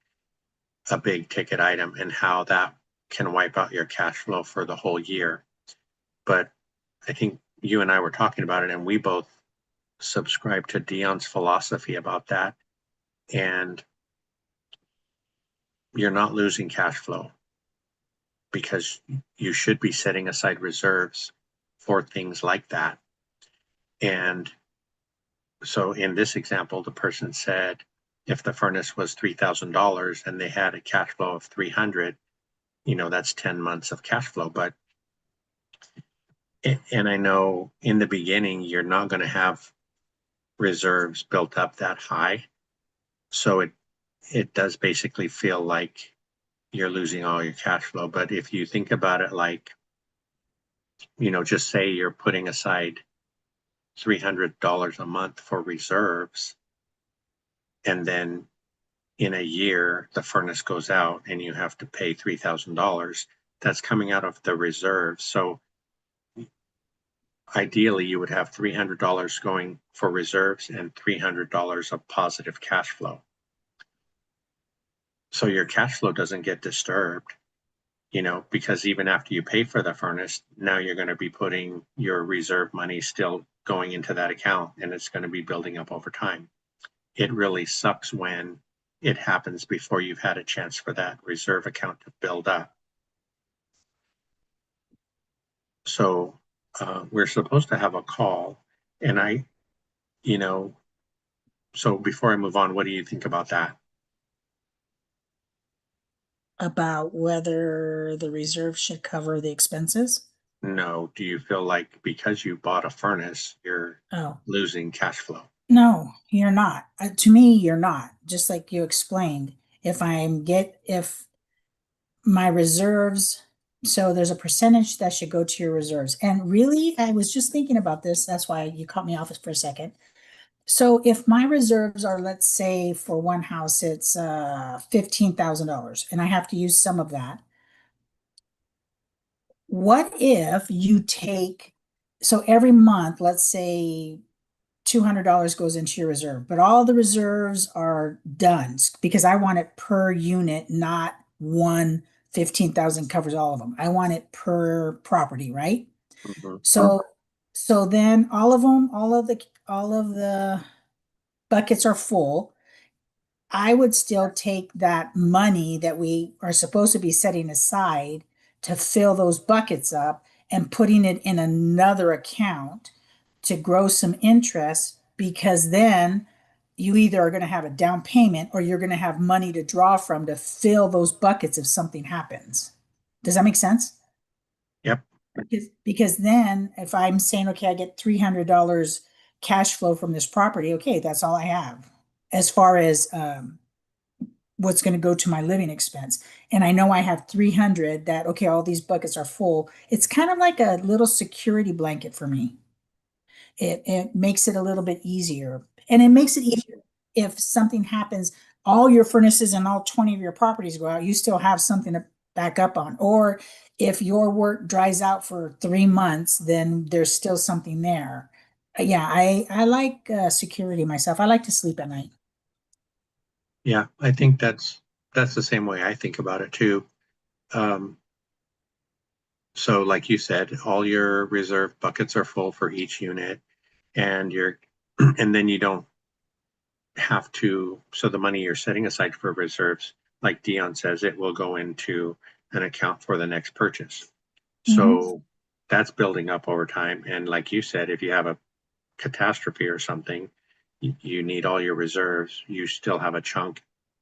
a big ticket item, and how that can wipe out your cash flow for the whole year. But I think you and I were talking about it, and we both subscribe to Dion's philosophy about that. And you're not losing cash flow because you should be setting aside reserves for things like that. And so in this example, the person said if the furnace was $3,000 and they had a cash flow of 300, that's 10 months of cash flow. But, and I know in the beginning, you're not going to have reserves built up that high. So it does basically feel like you're losing all your cash flow. But if you think about it like, just say you're putting aside $300 a month for reserves, and then in a year the furnace goes out and you have to pay $3,000, that's coming out of the reserves. So ideally you would have $300 going for reserves and $300 of positive cash flow. So your cash flow doesn't get disturbed, because even after you pay for the furnace, now you're going to be putting your reserve money still going into that account, and it's going to be building up over time. It really sucks when it happens before you've had a chance for that reserve account to build up. So we're supposed to have a call, and you know, so before I move on, what do you think about that? About whether the reserve should cover the expenses. No, do you feel like because you bought a furnace, you're Oh, losing cash flow? no, you're not. To me, you're not. Just like you explained, if my reserves, so there's a percentage that should go to your reserves. And really, I was just thinking about this. That's why you cut me off for a second. So if my reserves are, let's say for one house, it's $15,000 and I have to use some of that. What if you take so every month, let's say $200 goes into your reserve, but all the reserves are done because I want it per unit, not one 15,000 covers all of them. I want it per property, right? Mhm. So, so then all of them, all of the buckets are full. I would still take that money that we are supposed to be setting aside to fill those buckets up and putting it in another account to grow some interest because then you either are going to have a down payment or you're going to have money to draw from to fill those buckets if something happens. Does that make sense? Yep. Because then if I'm saying, okay, I get $300 cash flow from this property, okay, that's all I have as far as what's going to go to my living expense. And I know I have 300 that, okay, all these buckets are full. It's kind of like a little security blanket for me. It makes it a little bit easier. And it makes it easier if something happens, all your furnaces and all 20 of your properties go out, you still have something to back up on. Or if your work dries out for 3 months, then there's still something there. Yeah, I like security myself. I like to sleep at night. Yeah, I think that's the same way I think about it too. Um, so like you said, all your reserve buckets are full for each unit, and you're and then you don't have to, so the money you're setting aside for reserves, like Dion says, it will go into an account for the next purchase. Mhm. So that's building up over time. And like you said, if you have a catastrophe or something, you need all your reserves, you still have a chunk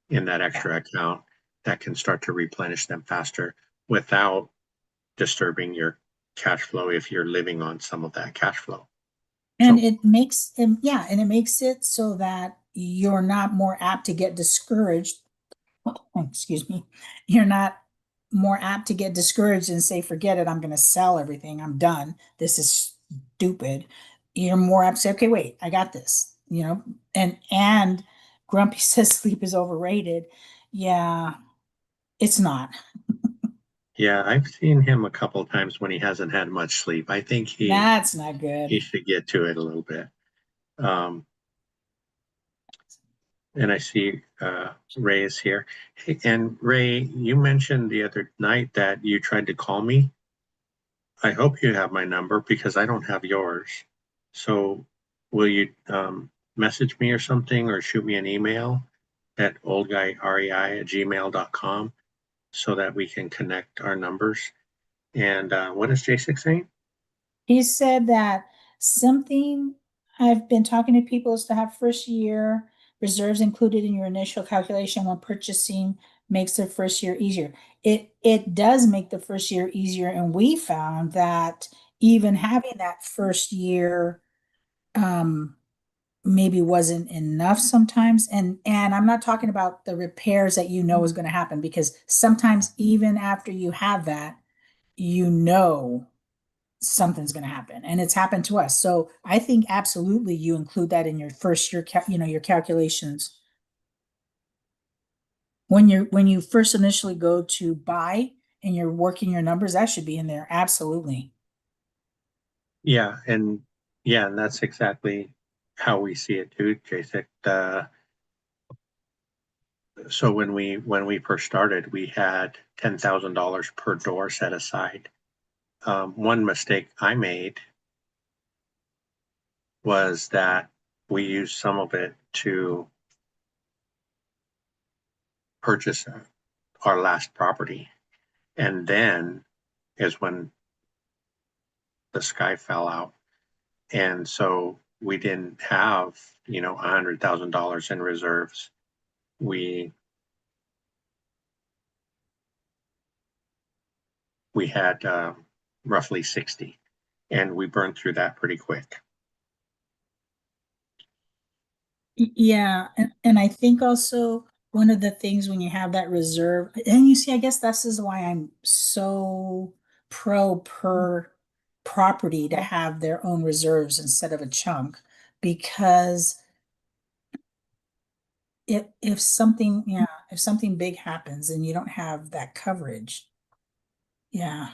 in that extra account that can start to replenish them faster without disturbing your cash flow if you're living on some of that cash flow. And So, it makes, yeah, and it makes it so that you're not more apt to get discouraged. Oh, excuse me. You're not more apt to get discouraged and say, forget it, I'm going to sell everything. I'm done. This is stupid. You're more apt to say, okay, wait, I got this, and Grumpy says sleep is overrated. Yeah, it's not. yeah, I've seen him a couple of times when he hasn't had much sleep. I think That's not he good. should get to it a little bit. Um, and I see Ray is here. Hey, and Ray, you mentioned the other night that you tried to call me. I hope you have my number because I don't have yours. So will you message me or something or shoot me an email at oldguyrei@gmail.com so that we can connect our numbers? And what is J6 saying? He said that something I've been talking to people is to have first year reserves included in your initial calculation when purchasing makes the first year easier. It does make the first year easier, and we found that even having that first year um maybe wasn't enough sometimes. And I'm not talking about the repairs that is going to happen because sometimes even after you have that, you know something's going to happen, and it's happened to us. So I think absolutely you include that in your first year your calculations when you first initially go to buy and you're working your numbers. That should be in there, absolutely. Yeah, and yeah, and that's exactly how we see it too, J6. So when we first started, we had $10,000 per door set aside. One mistake I made was that we used some of it to purchase our last property, and then is when the sky fell out, and so we didn't have $100,000 in reserves. We we had roughly 60, and we burned through that pretty quick. Yeah, and I think also one of the things when you have that reserve, and you see, I guess this is why I'm so pro per property to have their own reserves instead of a chunk, because if something, yeah, if something big happens and you don't have that coverage, yeah.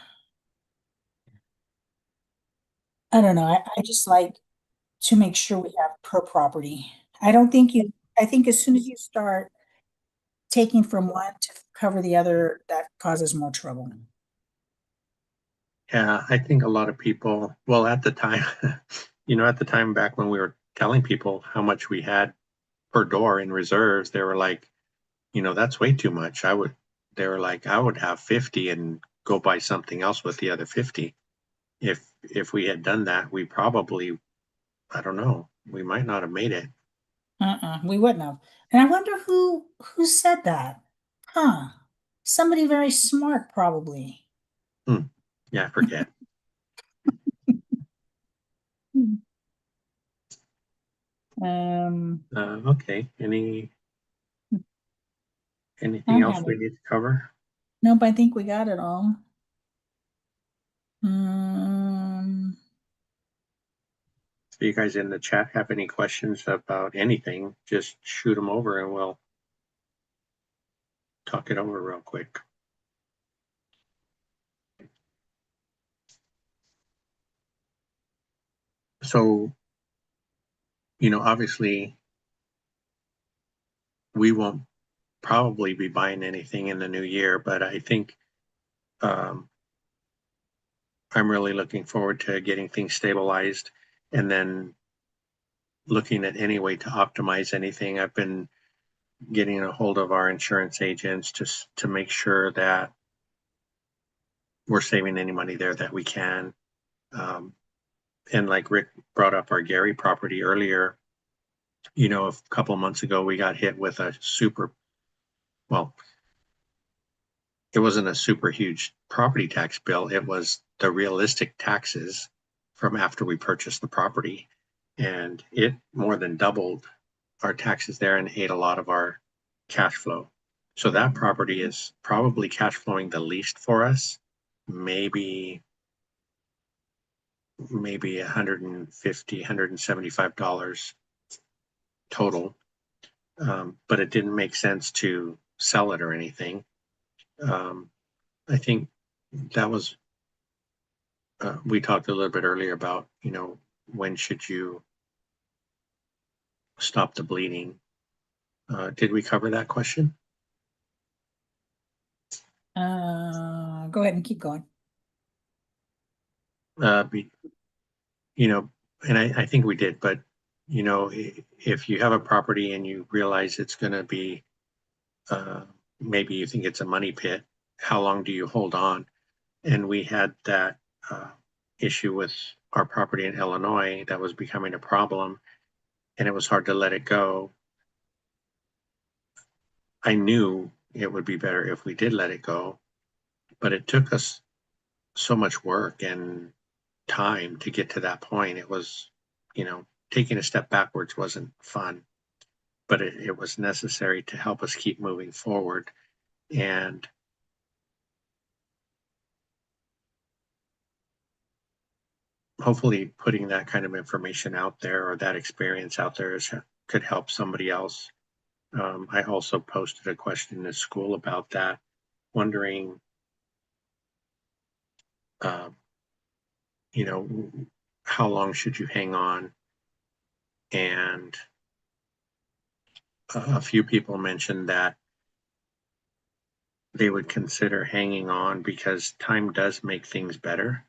I don't know. I just like to make sure we have per property. I don't think you, I think as soon as you start taking from one to cover the other, that causes more trouble. Yeah, I think a lot of people, well, at the time, at the time back when we were telling people how much we had per door in reserves, they were like, that's way too much. They were like, I would have 50 and go buy something else with the other 50. If we had done that, we probably, I don't know, we might not have made it. We wouldn't have. And I wonder who said that. Huh. Somebody very smart, probably. Hmm. Yeah, I forget. Hmm. Um, Okay. I Anything don't else have we it. need to cover? Nope, I think we got it all. Um, If you guys in the chat have any questions about anything, just shoot them over and we'll talk it over real quick. So, obviously we won't probably be buying anything in the new year, but I think um, I'm really looking forward to getting things stabilized and then looking at any way to optimize anything. I've been getting a hold of our insurance agents just to make sure that we're saving any money there that we can. Um, and like Rick brought up our Gary property earlier, a couple of months ago, we got hit with a well, it wasn't a super huge property tax bill. It was the realistic taxes from after we purchased the property. And it more than doubled our taxes there and ate a lot of our cash flow. So that property is probably cash flowing the least for us, maybe maybe 150, $175 total. But it didn't make sense to sell it or anything. Um, I think that was we talked a little bit earlier about when should you stop the bleeding. Did we cover that question? go ahead and keep going. Be, you know, and I think we did, but if you have a property and you realize it's going to be uh, maybe you think it's a money pit, how long do you hold on? And we had that uh, issue with our property in Illinois that was becoming a problem, and it was hard to let it go. I knew it would be better if we did let it go, but it took us so much work and time to get to that point. It was, taking a step backwards wasn't fun, but it was necessary to help us keep moving forward. And hopefully, putting that kind of information out there or that experience out there could help somebody else. I also posted a question in school about that, wondering, uh, you know, how long should you hang on? And a few people mentioned that they would consider hanging on because time does make things better.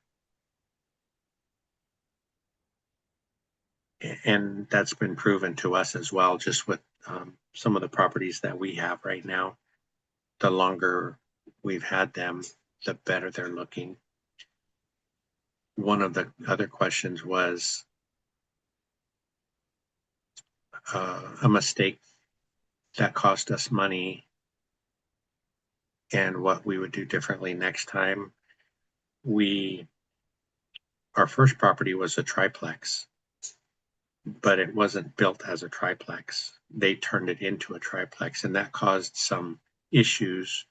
And that's been proven to us as well, just with some of the properties that we have right now. The longer we've had them, the better they're looking. One of the other questions was a mistake that cost us money and what we would do differently next time. We Our first property was a triplex, but it wasn't built as a triplex. They turned it into a triplex, and that caused some issues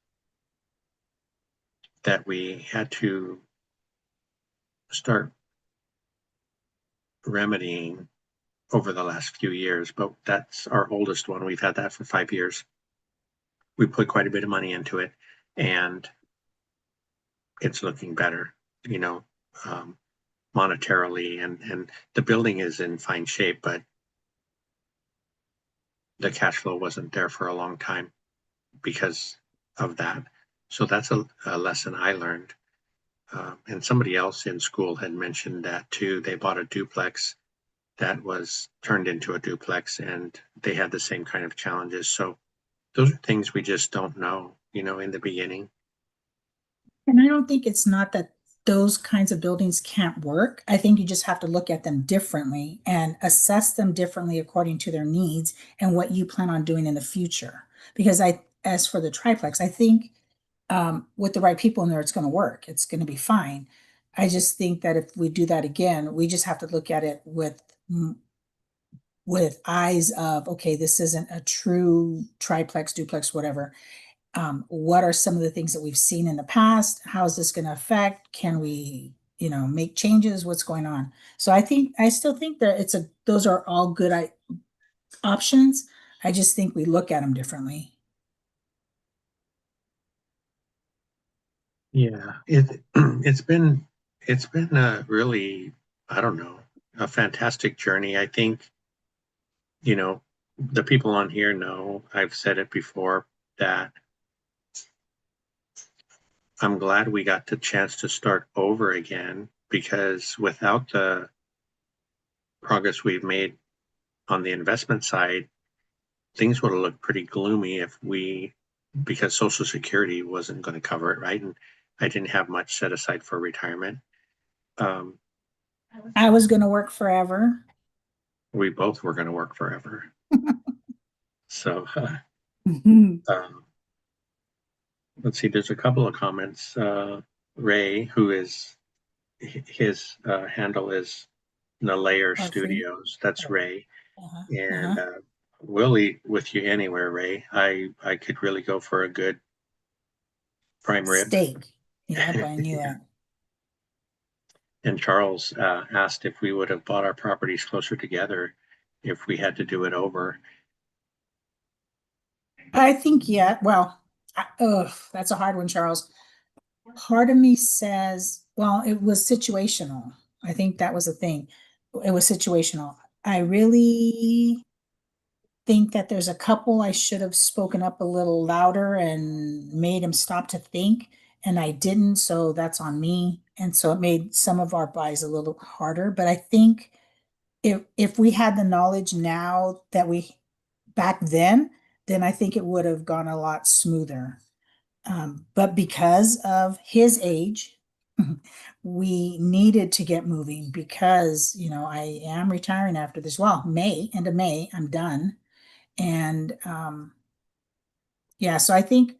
that we had to start remedying over the last few years. But that's our oldest one. We've had that for 5 years. We put quite a bit of money into it, and it's looking better. You know, um, monetarily, and the building is in fine shape, but the cash flow wasn't there for a long time because of that. So that's a lesson I learned. And somebody else in school had mentioned that too. They bought a duplex that was turned into a duplex, and they had the same kind of challenges. So those are things we just don't know, in the beginning. And I don't think it's not that those kinds of buildings can't work. I think you just have to look at them differently and assess them differently according to their needs and what you plan on doing in the future. Because as for the triplex, I think with the right people in there, it's going to work. It's going to be fine. I just think that if we do that again, we just have to look at it with eyes of, okay, this isn't a true triplex, duplex, whatever. What are some of the things that we've seen in the past? How is this going to affect? Can we, make changes? What's going on? So I still think that those are all good options. I just think we look at them differently. Yeah, it's been a really, I don't know, a fantastic journey. I think, you know, the people on here know, I've said it before, that I'm glad we got the chance to start over again, because without the progress we've made on the investment side, things would have looked pretty gloomy because Social Security wasn't going to cover it, right? And I didn't have much set aside for retirement. Um, I was going to work forever. we both were going to work forever. So, Mhm. um, let's see, there's a couple of comments. Ray, who is his handle is Nalayer Or free. Studios. That's Oh, Ray. uh-huh, And uh-huh. we'll eat with you anywhere, Ray. I could really go for a good prime rib. Steak. Yep, I knew it. And Charles asked if we would have bought our properties closer together if we had to do it over. I think, yeah, well, that's a hard one, Charles. Part of me says, well, it was situational. I think that was the thing. It was situational. I really think that there's a couple I should have spoken up a little louder and made him stop to think, and I didn't, so that's on me. And so it made some of our buys a little harder. But I think if we had the knowledge now that we back then I think it would have gone a lot smoother. But because of his age, we needed to get moving because, I am retiring after this. Well, end of May, I'm done. And yeah, so I think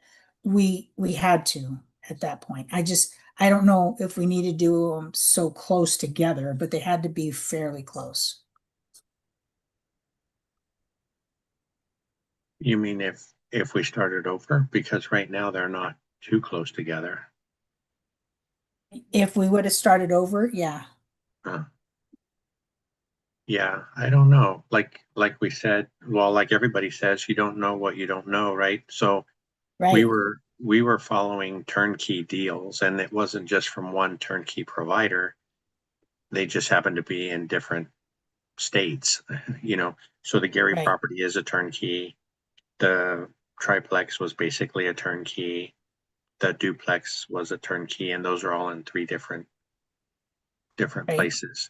we had to at that point. I don't know if we need to do them so close together, but they had to be fairly close. You mean if we started over? Because right now they're not too close together. If we would have started over, yeah, Uh, yeah, I don't know. Like we said, well, like everybody says, you don't know what you don't know, right? So we right, were we were following turnkey deals, and it wasn't just from one turnkey provider. They just happened to be in different states, you know. So the Gary right, property is a turnkey. The triplex was basically a turnkey. The duplex was a turnkey, and those are all in three different right. places.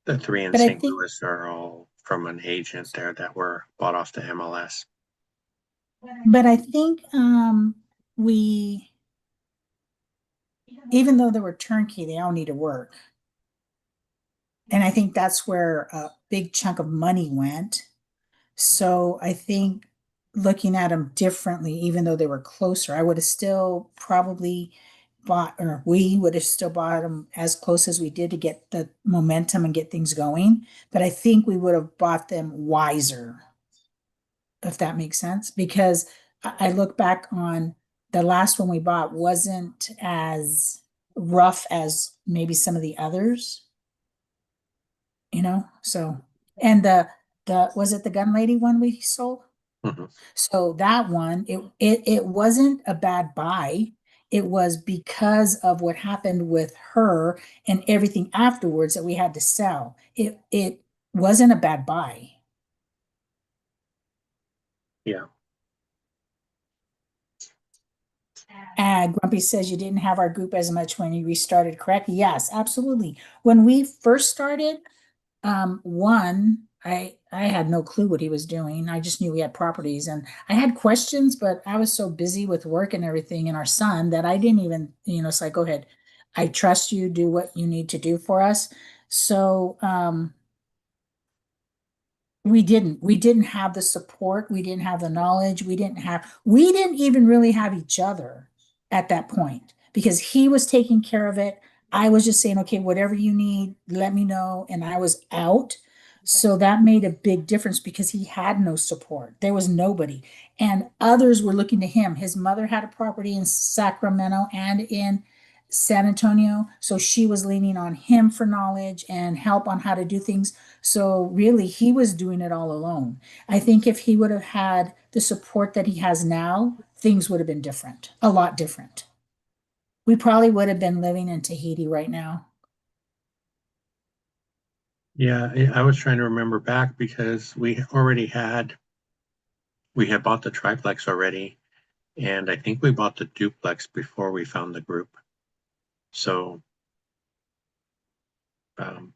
The three in But I St. think, Louis are all from an agent there that were bought off the MLS. but I think we, even though they were turnkey, they all need to work. And I think that's where a big chunk of money went. So I think looking at them differently, even though they were closer, I would have still probably bought, or we would have still bought them as close as we did to get the momentum and get things going. But I think we would have bought them wiser, if that makes sense. Because I look back on the last one we bought wasn't as rough as maybe some of the others, So, and the was it the gun lady one we sold? Mhm. So that one, it wasn't a bad buy. It was because of what happened with her and everything afterwards that we had to sell. It wasn't a bad buy. Yeah. Grumpy says you didn't have our group as much when you restarted, correct? Yes, absolutely. When we first started, one, I had no clue what he was doing. I just knew he had properties and I had questions, but I was so busy with work and everything and our son that I didn't even, it's like, go ahead. I trust you, do what you need to do for us. So, we didn't have the support, we didn't have the knowledge, we didn't even really have each other at that point because he was taking care of it. I was just saying, okay, whatever you need, let me know. And I was out. So that made a big difference because he had no support. There was nobody. And others were looking to him. His mother had a property in Sacramento and in San Antonio. So she was leaning on him for knowledge and help on how to do things. So really, he was doing it all alone. I think if he would have had the support that he has now, things would have been different, a lot different. We probably would have been living in Tahiti right now. Yeah, I was trying to remember back because we had bought the triplex already, and I think we bought the duplex before we found the group. So, um,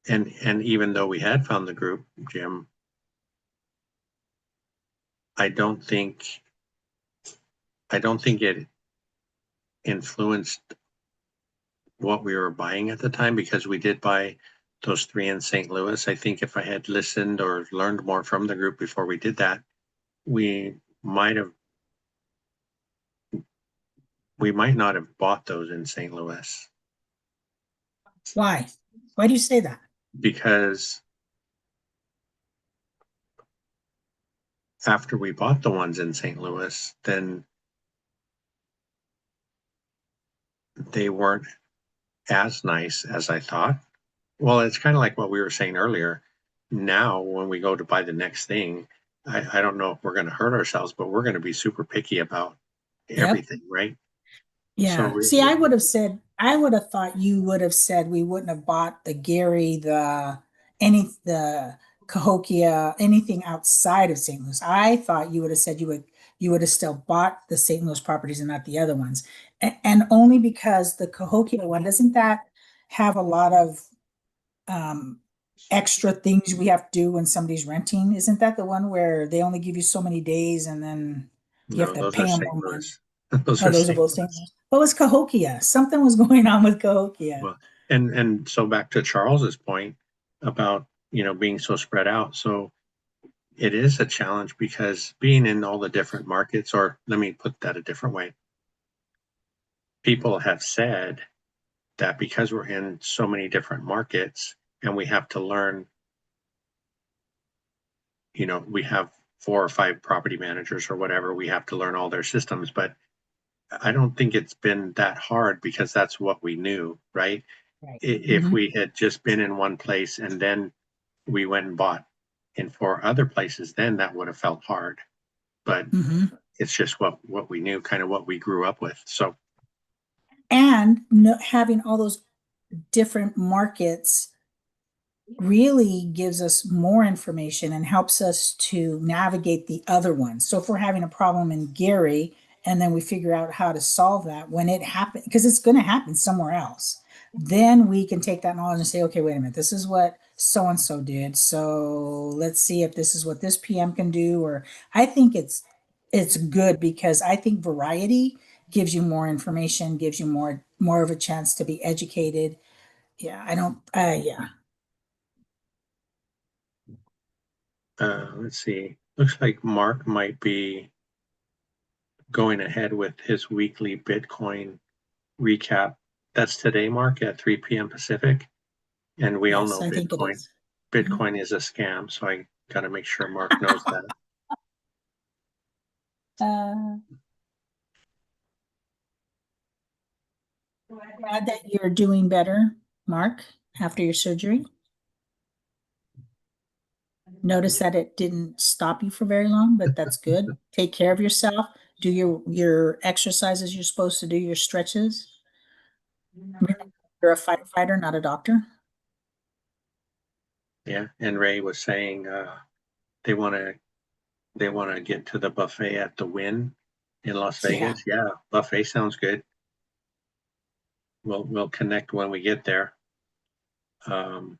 and even though we had found the group, Jim, I don't think I don't think it influenced what we were buying at the time because we did buy those three in St. Louis. I think if I had listened or learned more from the group before we did that, we might have we might not have bought those in St. Louis Why? Why do you say that? because after we bought the ones in St. Louis, then they weren't as nice as I thought. Well, it's kind of like what we were saying earlier. Now, when we go to buy the next thing, I don't know if we're going to hurt ourselves, but we're going to be super picky about Yep. everything, right? Yeah. So, See, I would have thought you would have said we wouldn't have bought the Gary, the Cahokia, anything outside of St. Louis. I thought you would have said you would have still bought the St. Louis properties and not the other ones. And only because the Cahokia one, doesn't that have a lot of um extra things we have to do when somebody's renting? Isn't that the one where they only give you so many days and then you have no, to those are pay them St. more money? Louis. Those Oh, are those are St. both things. Louis. What was Cahokia? Something was going on with Cahokia. Well, and so back to Charles's point about, being so spread out. So it is a challenge because being in all the different markets, or let me put that a different way, people have said that because we're in so many different markets and we have to learn, we have 4 or 5 property managers or whatever, we have to learn all their systems. But I don't think it's been that hard because that's what we knew, right? Right. If Hmm. we had just been in one place and then we went and bought in 4 other places, then that would have felt hard. But Hmm. it's just what we knew, kind of what we grew up with. So And no, having all those different markets really gives us more information and helps us to navigate the other ones. So if we're having a problem in Gary and then we figure out how to solve that when it happens, because it's going to happen somewhere else, then we can take that knowledge and say, okay, wait a minute, this is what so and so did. So let's see if this is what this PM can do. Or I think it's good because I think variety gives you more information, gives you more of a chance to be educated. Yeah, I don't. Yeah. let's see. Looks like Mark might be going ahead with his weekly Bitcoin recap. That's today, Mark, at 3 p.m. Pacific. And we all Yes, know I think it Bitcoin. is. Mhm. Bitcoin is a scam, so I got to make sure Mark knows that. Uh, Glad that you're doing better, Mark, after your surgery. Notice that it didn't stop you for very long, but that's good. Take care of yourself. do your exercises you're supposed to do, your stretches. Remember, you're a firefighter, not a doctor. Yeah, and Ray was saying they want to they want to get to the buffet at the Wynn in Las Yeah. Vegas. Yeah, buffet sounds good. We'll connect when we get there. Um,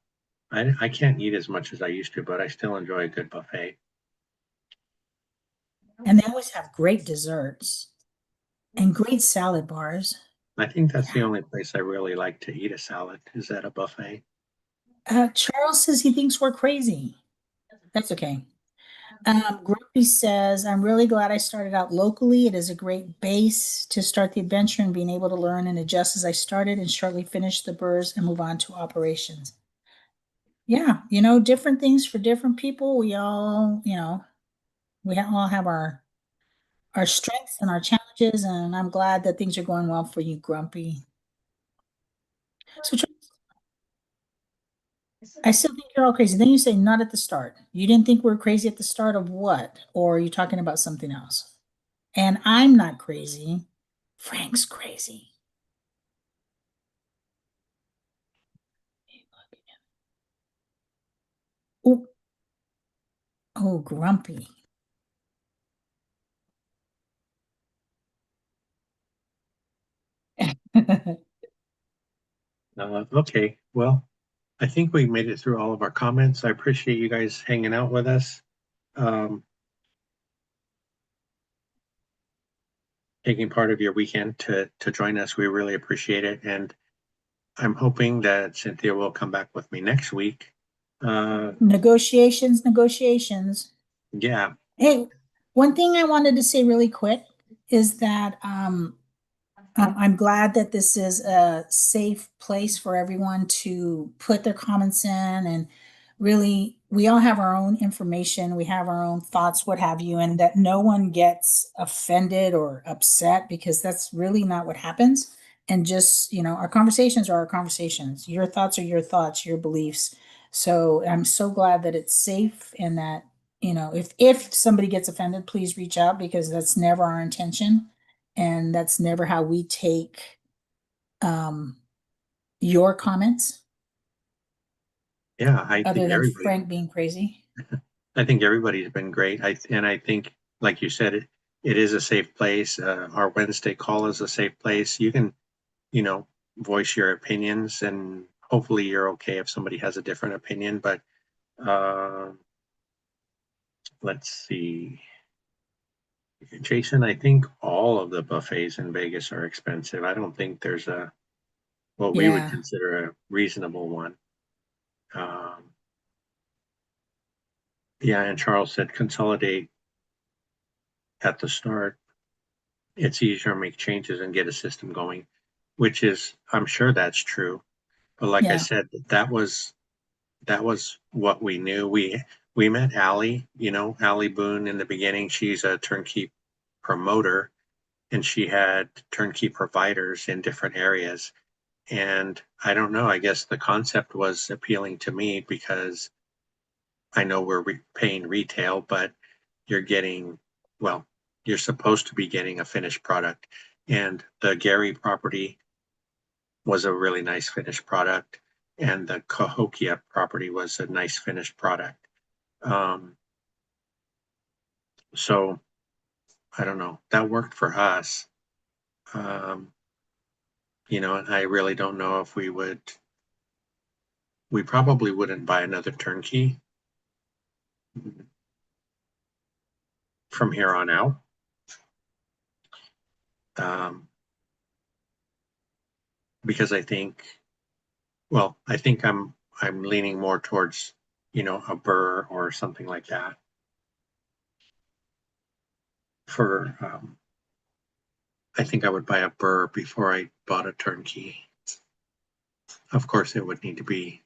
I can't eat as much as I used to, but I still enjoy a good buffet. And they always have great desserts and great salad bars. I think that's the Yeah. only place I really like to eat a salad is at a buffet. Charles says he thinks we're crazy. That's okay. Grumpy says, I'm really glad I started out locally. It is a great base to start the adventure and being able to learn and adjust as I started and shortly finish the burrs and move on to operations. Yeah, different things for different people. We all, all have our strengths and our challenges, and I'm glad that things are going well for you, Grumpy. So I still think you're all crazy. Then you say not at the start. You didn't think we were crazy at the start of what? Or are you talking about something else? And I'm not crazy. Frank's crazy. Oh, oh, Grumpy. Okay, well, I think we made it through all of our comments. I appreciate you guys hanging out with us, um, taking part of your weekend to join us. We really appreciate it, and I'm hoping that Cynthia will come back with me next week. Negotiations, negotiations. Yeah, Hey, one thing I wanted to say really quick is that I'm glad that this is a safe place for everyone to put their comments in, and really, we all have our own information, we have our own thoughts, what have you, and that no one gets offended or upset because that's really not what happens. And just, our conversations are our conversations. Your thoughts are your thoughts, your beliefs. So I'm so glad that it's safe and that, if somebody gets offended, please reach out because that's never our intention and that's never how we take um, your comments, yeah, other than Frank being crazy. I think everybody's been great. And I think, like you said, it is a safe place. Our Wednesday call is a safe place. You can, you know, voice your opinions, and hopefully you're okay if somebody has a different opinion. But uh, let's see, Jason, I think all of the buffets in Vegas are expensive. I don't think there's a what we would Yeah, consider a reasonable one. Um, yeah, and Charles said consolidate at the start. It's easier to make changes and get a system going, which is, I'm sure that's true. But like I yeah, said, that was what we knew. We met Allie, Allie Boone in the beginning. She's a turnkey promoter, and she had turnkey providers in different areas. And I don't know, I guess the concept was appealing to me because I know we're paying retail, but you're getting, well, you're supposed to be getting a finished product. And the Gary property was a really nice finished product, and the Cahokia property was a nice finished product. Um, so I don't know, that worked for us. Um, and I really don't know if we probably wouldn't buy another turnkey from here on out. Um, because I think I'm leaning more towards, a burr or something like that for, I think I would buy a burr before I bought a turnkey. Of course, it would need to be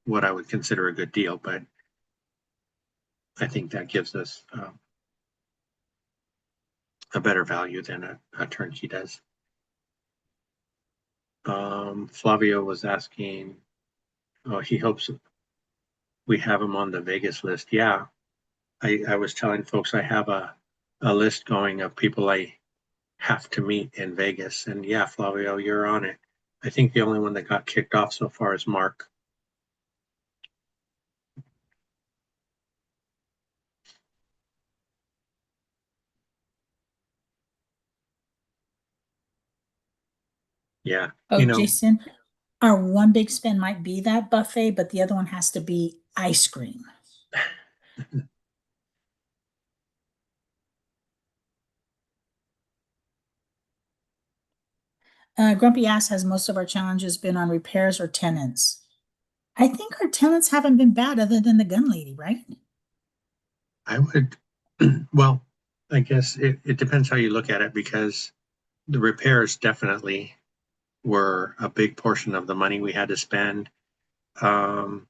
what I would consider a good deal, but I think that gives us a better value than a turnkey does. Flavio was asking, oh, he hopes we have him on the Vegas list. Yeah, I was telling folks I have a a list going of people I have to meet in Vegas. And yeah, Flavio, you're on it. I think the only one that got kicked off so far is Mark. Yeah, Oh, Jason, our one big spend might be that buffet, but the other one has to be ice cream. Grumpy Ass, has most of our challenges been on repairs or tenants? I think our tenants haven't been bad other than the gun lady, right? I would, well, I guess it depends how you look at it because the repairs definitely were a big portion of the money we had to spend. Um,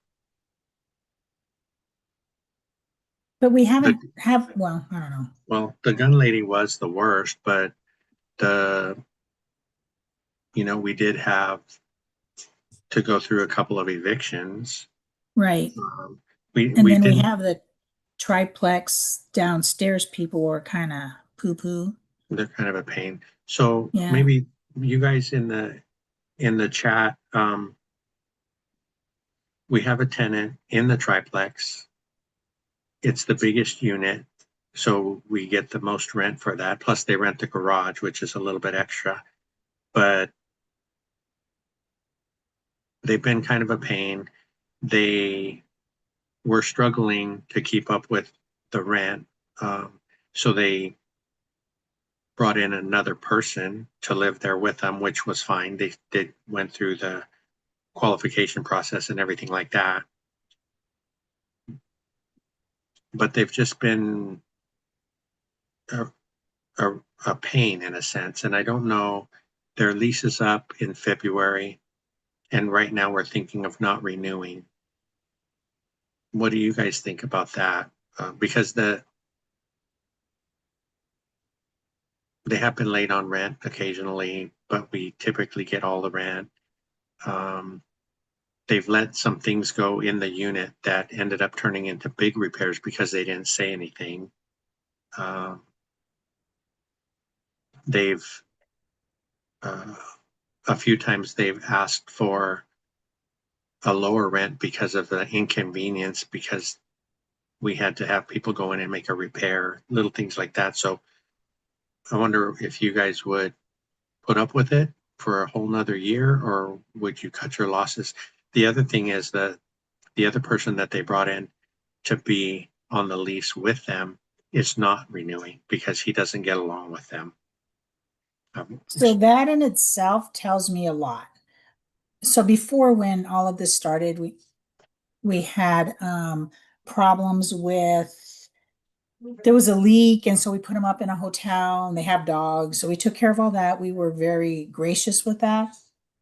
But we the haven't have, well, I don't know. the gun lady was the worst, but the we did have to go through a couple of evictions. Right. Um, we And we then we didn't. have the triplex downstairs people were kind of poo-poo. They're kind of a pain. So Yeah. maybe you guys in the chat, we have a tenant in the triplex. It's the biggest unit, so we get the most rent for that. Plus, they rent the garage, which is a little bit extra. But they've been kind of a pain. They were struggling to keep up with the rent, so they brought in another person to live there with them, which was fine. They went through the qualification process and everything like that. But they've just been a, a pain in a sense. And I don't know, their lease is up in February, and right now we're thinking of not renewing. What do you guys think about that? Because they have been late on rent occasionally, but we typically get all the rent. Um, they've let some things go in the unit that ended up turning into big repairs because they didn't say anything. Um, they've uh, a few times they've asked for a lower rent because of the inconvenience because we had to have people go in and make a repair, little things like that. So I wonder if you guys would put up with it for a whole nother year or would you cut your losses? The other thing is that the other person that they brought in to be on the lease with them is not renewing because he doesn't get along with them. Um, So that in itself tells me a lot. So before, when all of this started, we had problems with, there was a leak, and so we put them up in a hotel, and they have dogs, so we took care of all that. We were very gracious with that.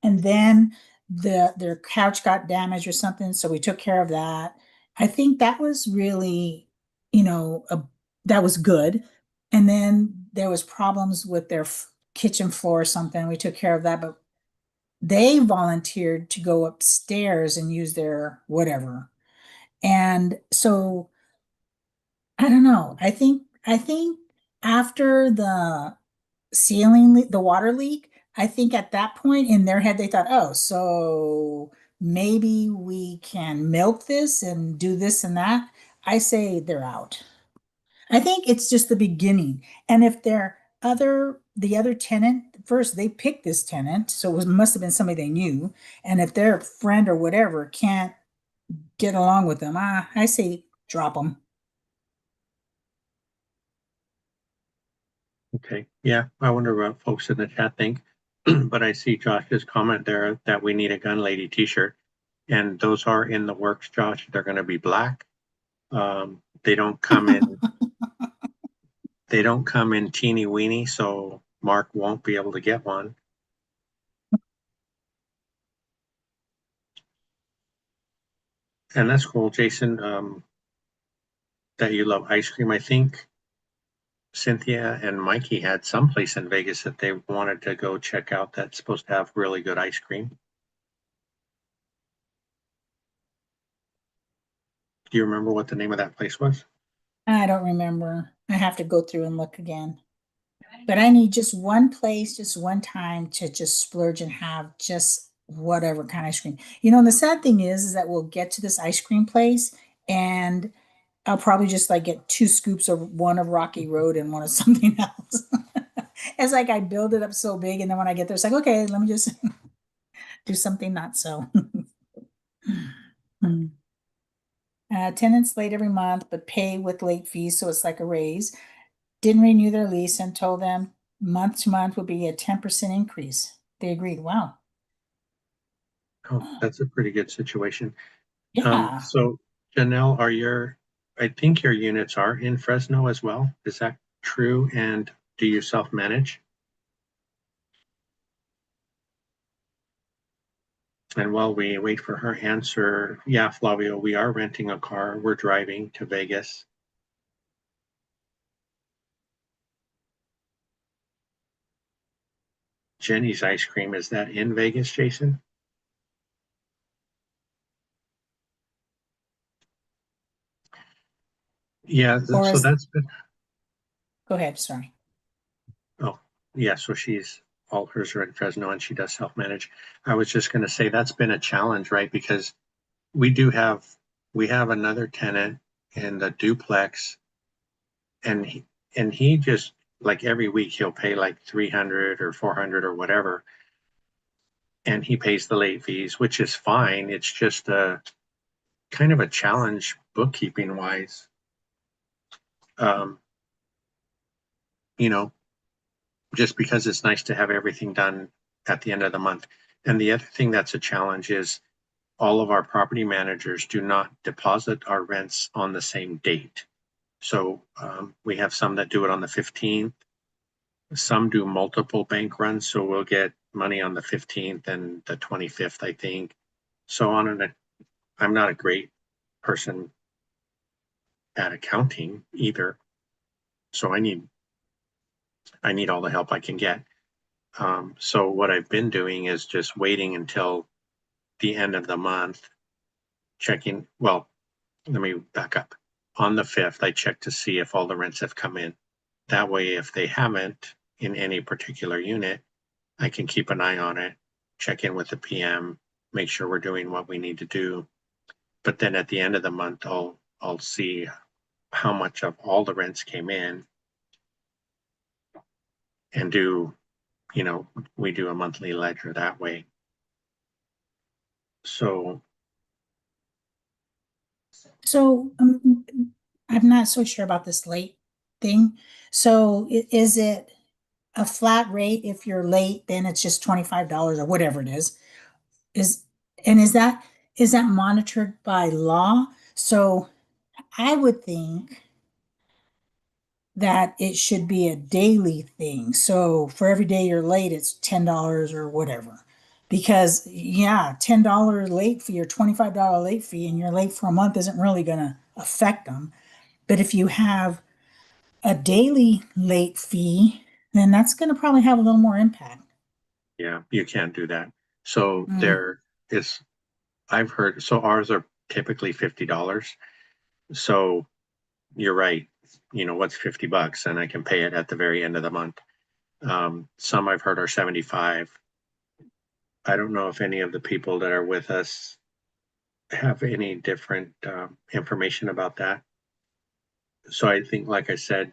And then their couch got damaged or something, so we took care of that. I think that was really, you know, that was good. And then there was problems with their kitchen floor or something. We took care of that, but they volunteered to go upstairs and use their whatever. And so I don't know. I think after the the water leak, I think at that point in their head they thought, oh, so maybe we can milk this and do this and that. I say they're out. I think it's just the beginning. And if the other tenant, first they picked this tenant, so must have been somebody they knew. And if their friend or whatever can't get along with them, I say drop them. okay. Yeah. I wonder what folks in the chat think. But I see Josh's comment there that we need a gun lady t-shirt. And those are in the works, Josh. They're going to be black. They don't come in teeny weeny, so Mark won't be able to get one. And that's cool, Jason, that you love ice cream. I think Cynthia and Mikey had someplace in Vegas that they wanted to go check out that's supposed to have really good ice cream. Do you remember what the name of that place was? I don't remember. I have to go through and look again. But I need just one place, just one time to just splurge and have just whatever kind of ice cream. And the sad thing is that we'll get to this ice cream place and I'll probably just like get two scoops of one of Rocky Road and one of something else. It's like I build it up so big, and then when I get there, it's like, okay, let me just do something not so. Tenants late every month, but pay with late fees, so it's like a raise. Didn't renew their lease and told them month to month would be a 10% increase. They agreed. Wow. Oh, that's a pretty good situation. Yeah. So Janelle, I think your units are in Fresno as well. Is that true? And do you self-manage? And while we wait for her answer, yeah, Flavio, we are renting a car. We're driving to Vegas. Jenny's Ice Cream, is that in Vegas, Jason? Yeah, Or so is, that's been, go ahead, sorry. oh, yeah, so all hers are in Fresno and she does self-manage. I was just going to say that's been a challenge, right? Because we do have, we have another tenant in the duplex and he just like every week he'll pay like 300 or 400 or whatever, and he pays the late fees, which is fine. It's just a kind of a challenge bookkeeping wise. Um, you know, just because it's nice to have everything done at the end of the month. And the other thing that's a challenge is all of our property managers do not deposit our rents on the same date. So we have some that do it on the 15th. Some do multiple bank runs, so we'll get money on the 15th and the 25th, I think. So I'm not a great person at accounting either. So I need all the help I can get. So what I've been doing is just waiting until the end of the month, checking. Well, let me back up. On the 5th, I check to see if all the rents have come in. That way, if they haven't in any particular unit, I can keep an eye on it, check in with the PM, make sure we're doing what we need to do. But then at the end of the month, I'll see how much of all the rents came in and we do a monthly ledger that way. So So I'm not so sure about this late thing. So is it a flat rate? If you're late, then it's just $25 or whatever it is. Is and is that monitored by law? So I would think that it should be a daily thing. So for every day you're late, it's $10 or whatever. Because yeah, $10 late fee or $25 late fee and you're late for a month isn't really gonna affect them. But if you have a daily late fee, then that's gonna probably have a little more impact. yeah, you can't do that. So Mm. there is, I've heard, so ours are typically $50. So you're right. What's $50 and I can pay it at the very end of the month. Some I've heard are 75. I don't know if any of the people that are with us have any different information about that. So I think, like I said,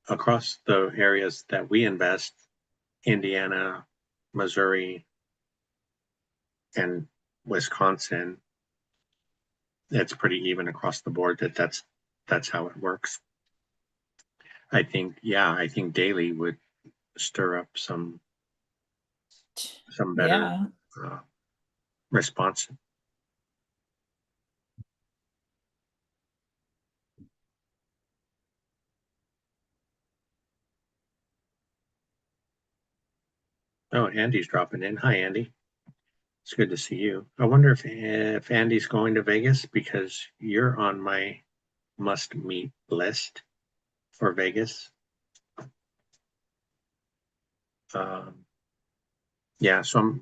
across the areas that we invest, Indiana, Missouri, and Wisconsin, it's pretty even across the board that's how it works. I think daily would stir up some better Yeah. uh, response. Oh, Andy's dropping in. Hi, Andy. It's good to see you. I wonder if Andy's going to Vegas because you're on my must meet list for Vegas. Um, yeah, so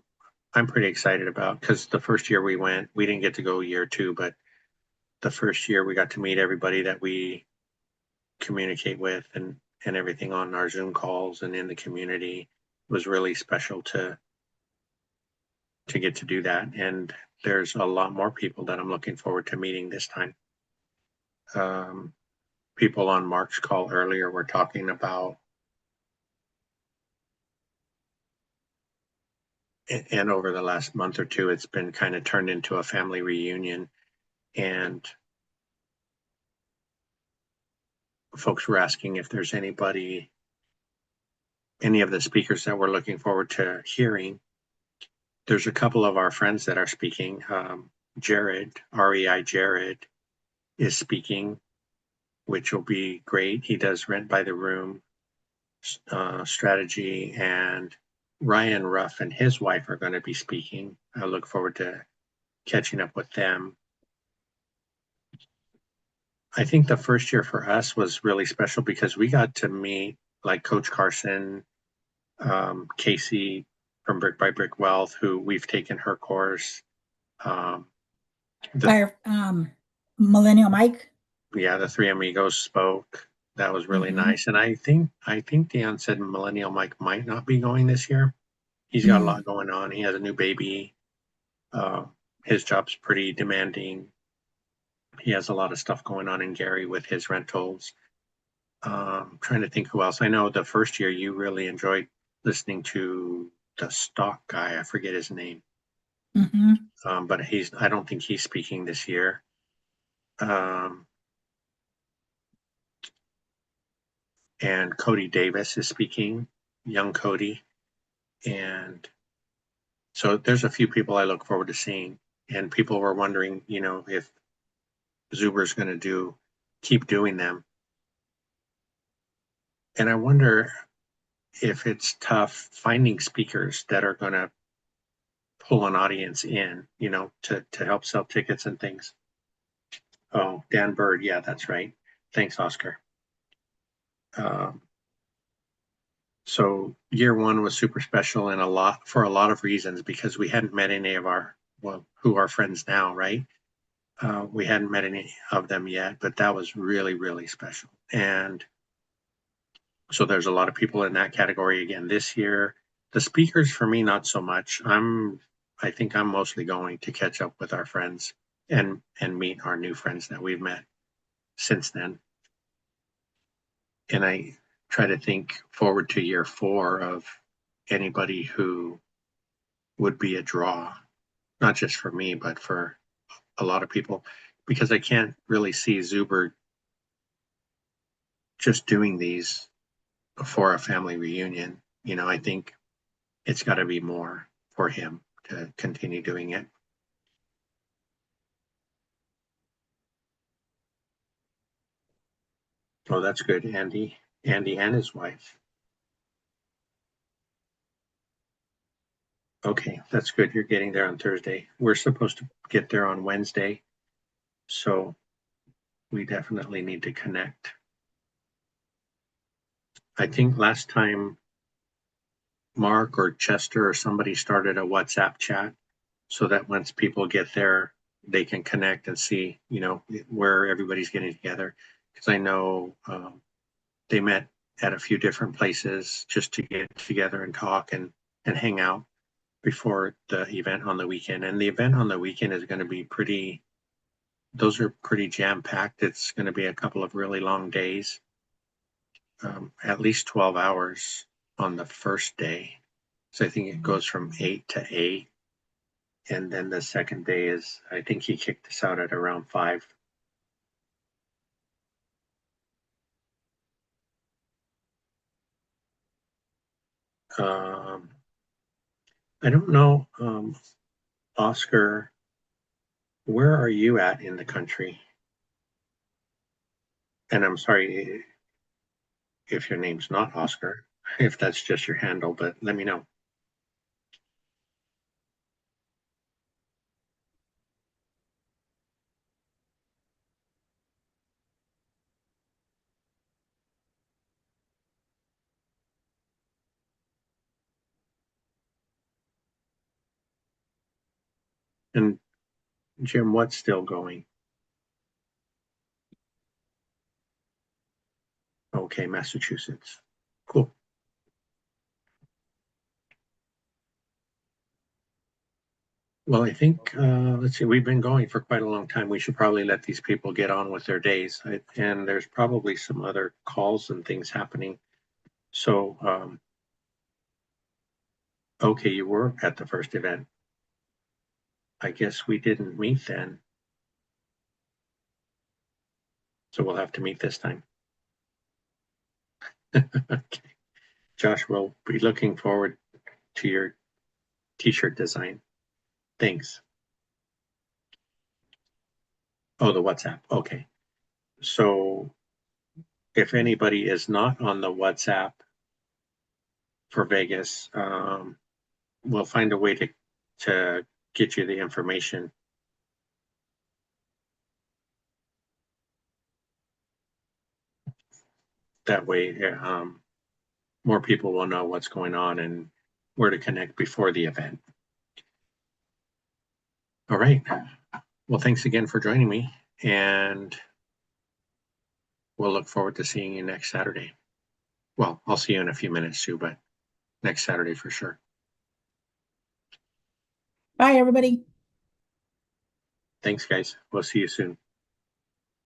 I'm pretty excited about because the first year we went, we didn't get to go year two, but the first year we got to meet everybody that we communicate with and everything on our Zoom calls and in the community. It was really special to get to do that. And there's a lot more people that I'm looking forward to meeting this time. Um, People on Mark's call earlier were talking about, and over the last month or two, it's been kind of turned into a family reunion. And folks were asking if there's anybody, any of the speakers that we're looking forward to hearing. There's a couple of our friends that are speaking. Jared, REI Jared, is speaking, which will be great. He does Rent by the Room strategy, and Ryan Ruff and his wife are going to be speaking. I look forward to catching up with them. I think the first year for us was really special because we got to meet like Coach Carson, Casey from Brick by Brick Wealth, who we've taken her course. Um, the Fire, Millennial Mike. Yeah, the three amigos spoke. That was really Mm-hmm. nice. And I think Dion said Millennial Mike might not be going this year. He's got a Mm, lot going on. He has a new baby. Uh, his job's pretty demanding. He has a lot of stuff going on in Gary with his rentals. Trying to think who else. I know the first year you really enjoyed listening to the stock guy. I forget his name. mm-hmm. But I don't think he's speaking this year. Um, and Cody Davis is speaking, young Cody. And so there's a few people I look forward to seeing. And people were wondering, if Zuber's going to keep doing them. And I wonder if it's tough finding speakers that are going to pull an audience in, to help sell tickets and things. Oh, Dan Bird. Yeah, that's right. Thanks, Oscar. Um, so year one was super special and for a lot of reasons because we hadn't met any of who are friends now, right? We hadn't met any of them yet, but that was really, really special. And so there's a lot of people in that category again this year. The speakers for me, not so much. I think I'm mostly going to catch up with our friends and meet our new friends that we've met since then. And I try to think forward to year four of anybody who would be a draw, not just for me, but for a lot of people, because I can't really see Zuber just doing these for a family reunion. I think it's got to be more for him to continue doing it. Oh, that's good, Andy. Andy and his wife. Okay, that's good. You're getting there on Thursday. We're supposed to get there on Wednesday, so we definitely need to connect. I think last time Mark or Chester or somebody started a WhatsApp chat so that once people get there, they can connect and see, where everybody's getting together. Because I know they met at a few different places just to get together and talk and hang out before the event on the weekend. And the event on the weekend is going to be those are pretty jam packed. It's going to be a couple of really long days, at least 12 hours on the first day. So I think it goes from 8 to 8. And then the second day I think he kicked us out at around 5. Um, I don't know, Oscar, where are you at in the country? And I'm sorry if your name's not Oscar, if that's just your handle, but let me know. And Jim, what's still going? okay, Massachusetts. Cool. Well, I think, let's see, we've been going for quite a long time. We should probably let these people get on with their days. And there's probably some other calls and things happening. So, okay, you were at the first event. I guess we didn't meet then. So we'll have to meet this time. Okay. Josh, we'll be looking forward to your t-shirt design. Thanks. Oh, the WhatsApp. Okay. So if anybody is not on the WhatsApp for Vegas, we'll find a way to get you the information. That way, more people will know what's going on and where to connect before the event. All right. Well, thanks again for joining me, and we'll look forward to seeing you next Saturday. Well, I'll see you in a few minutes too, but next Saturday for sure. Bye, everybody. Thanks, guys. We'll see you soon.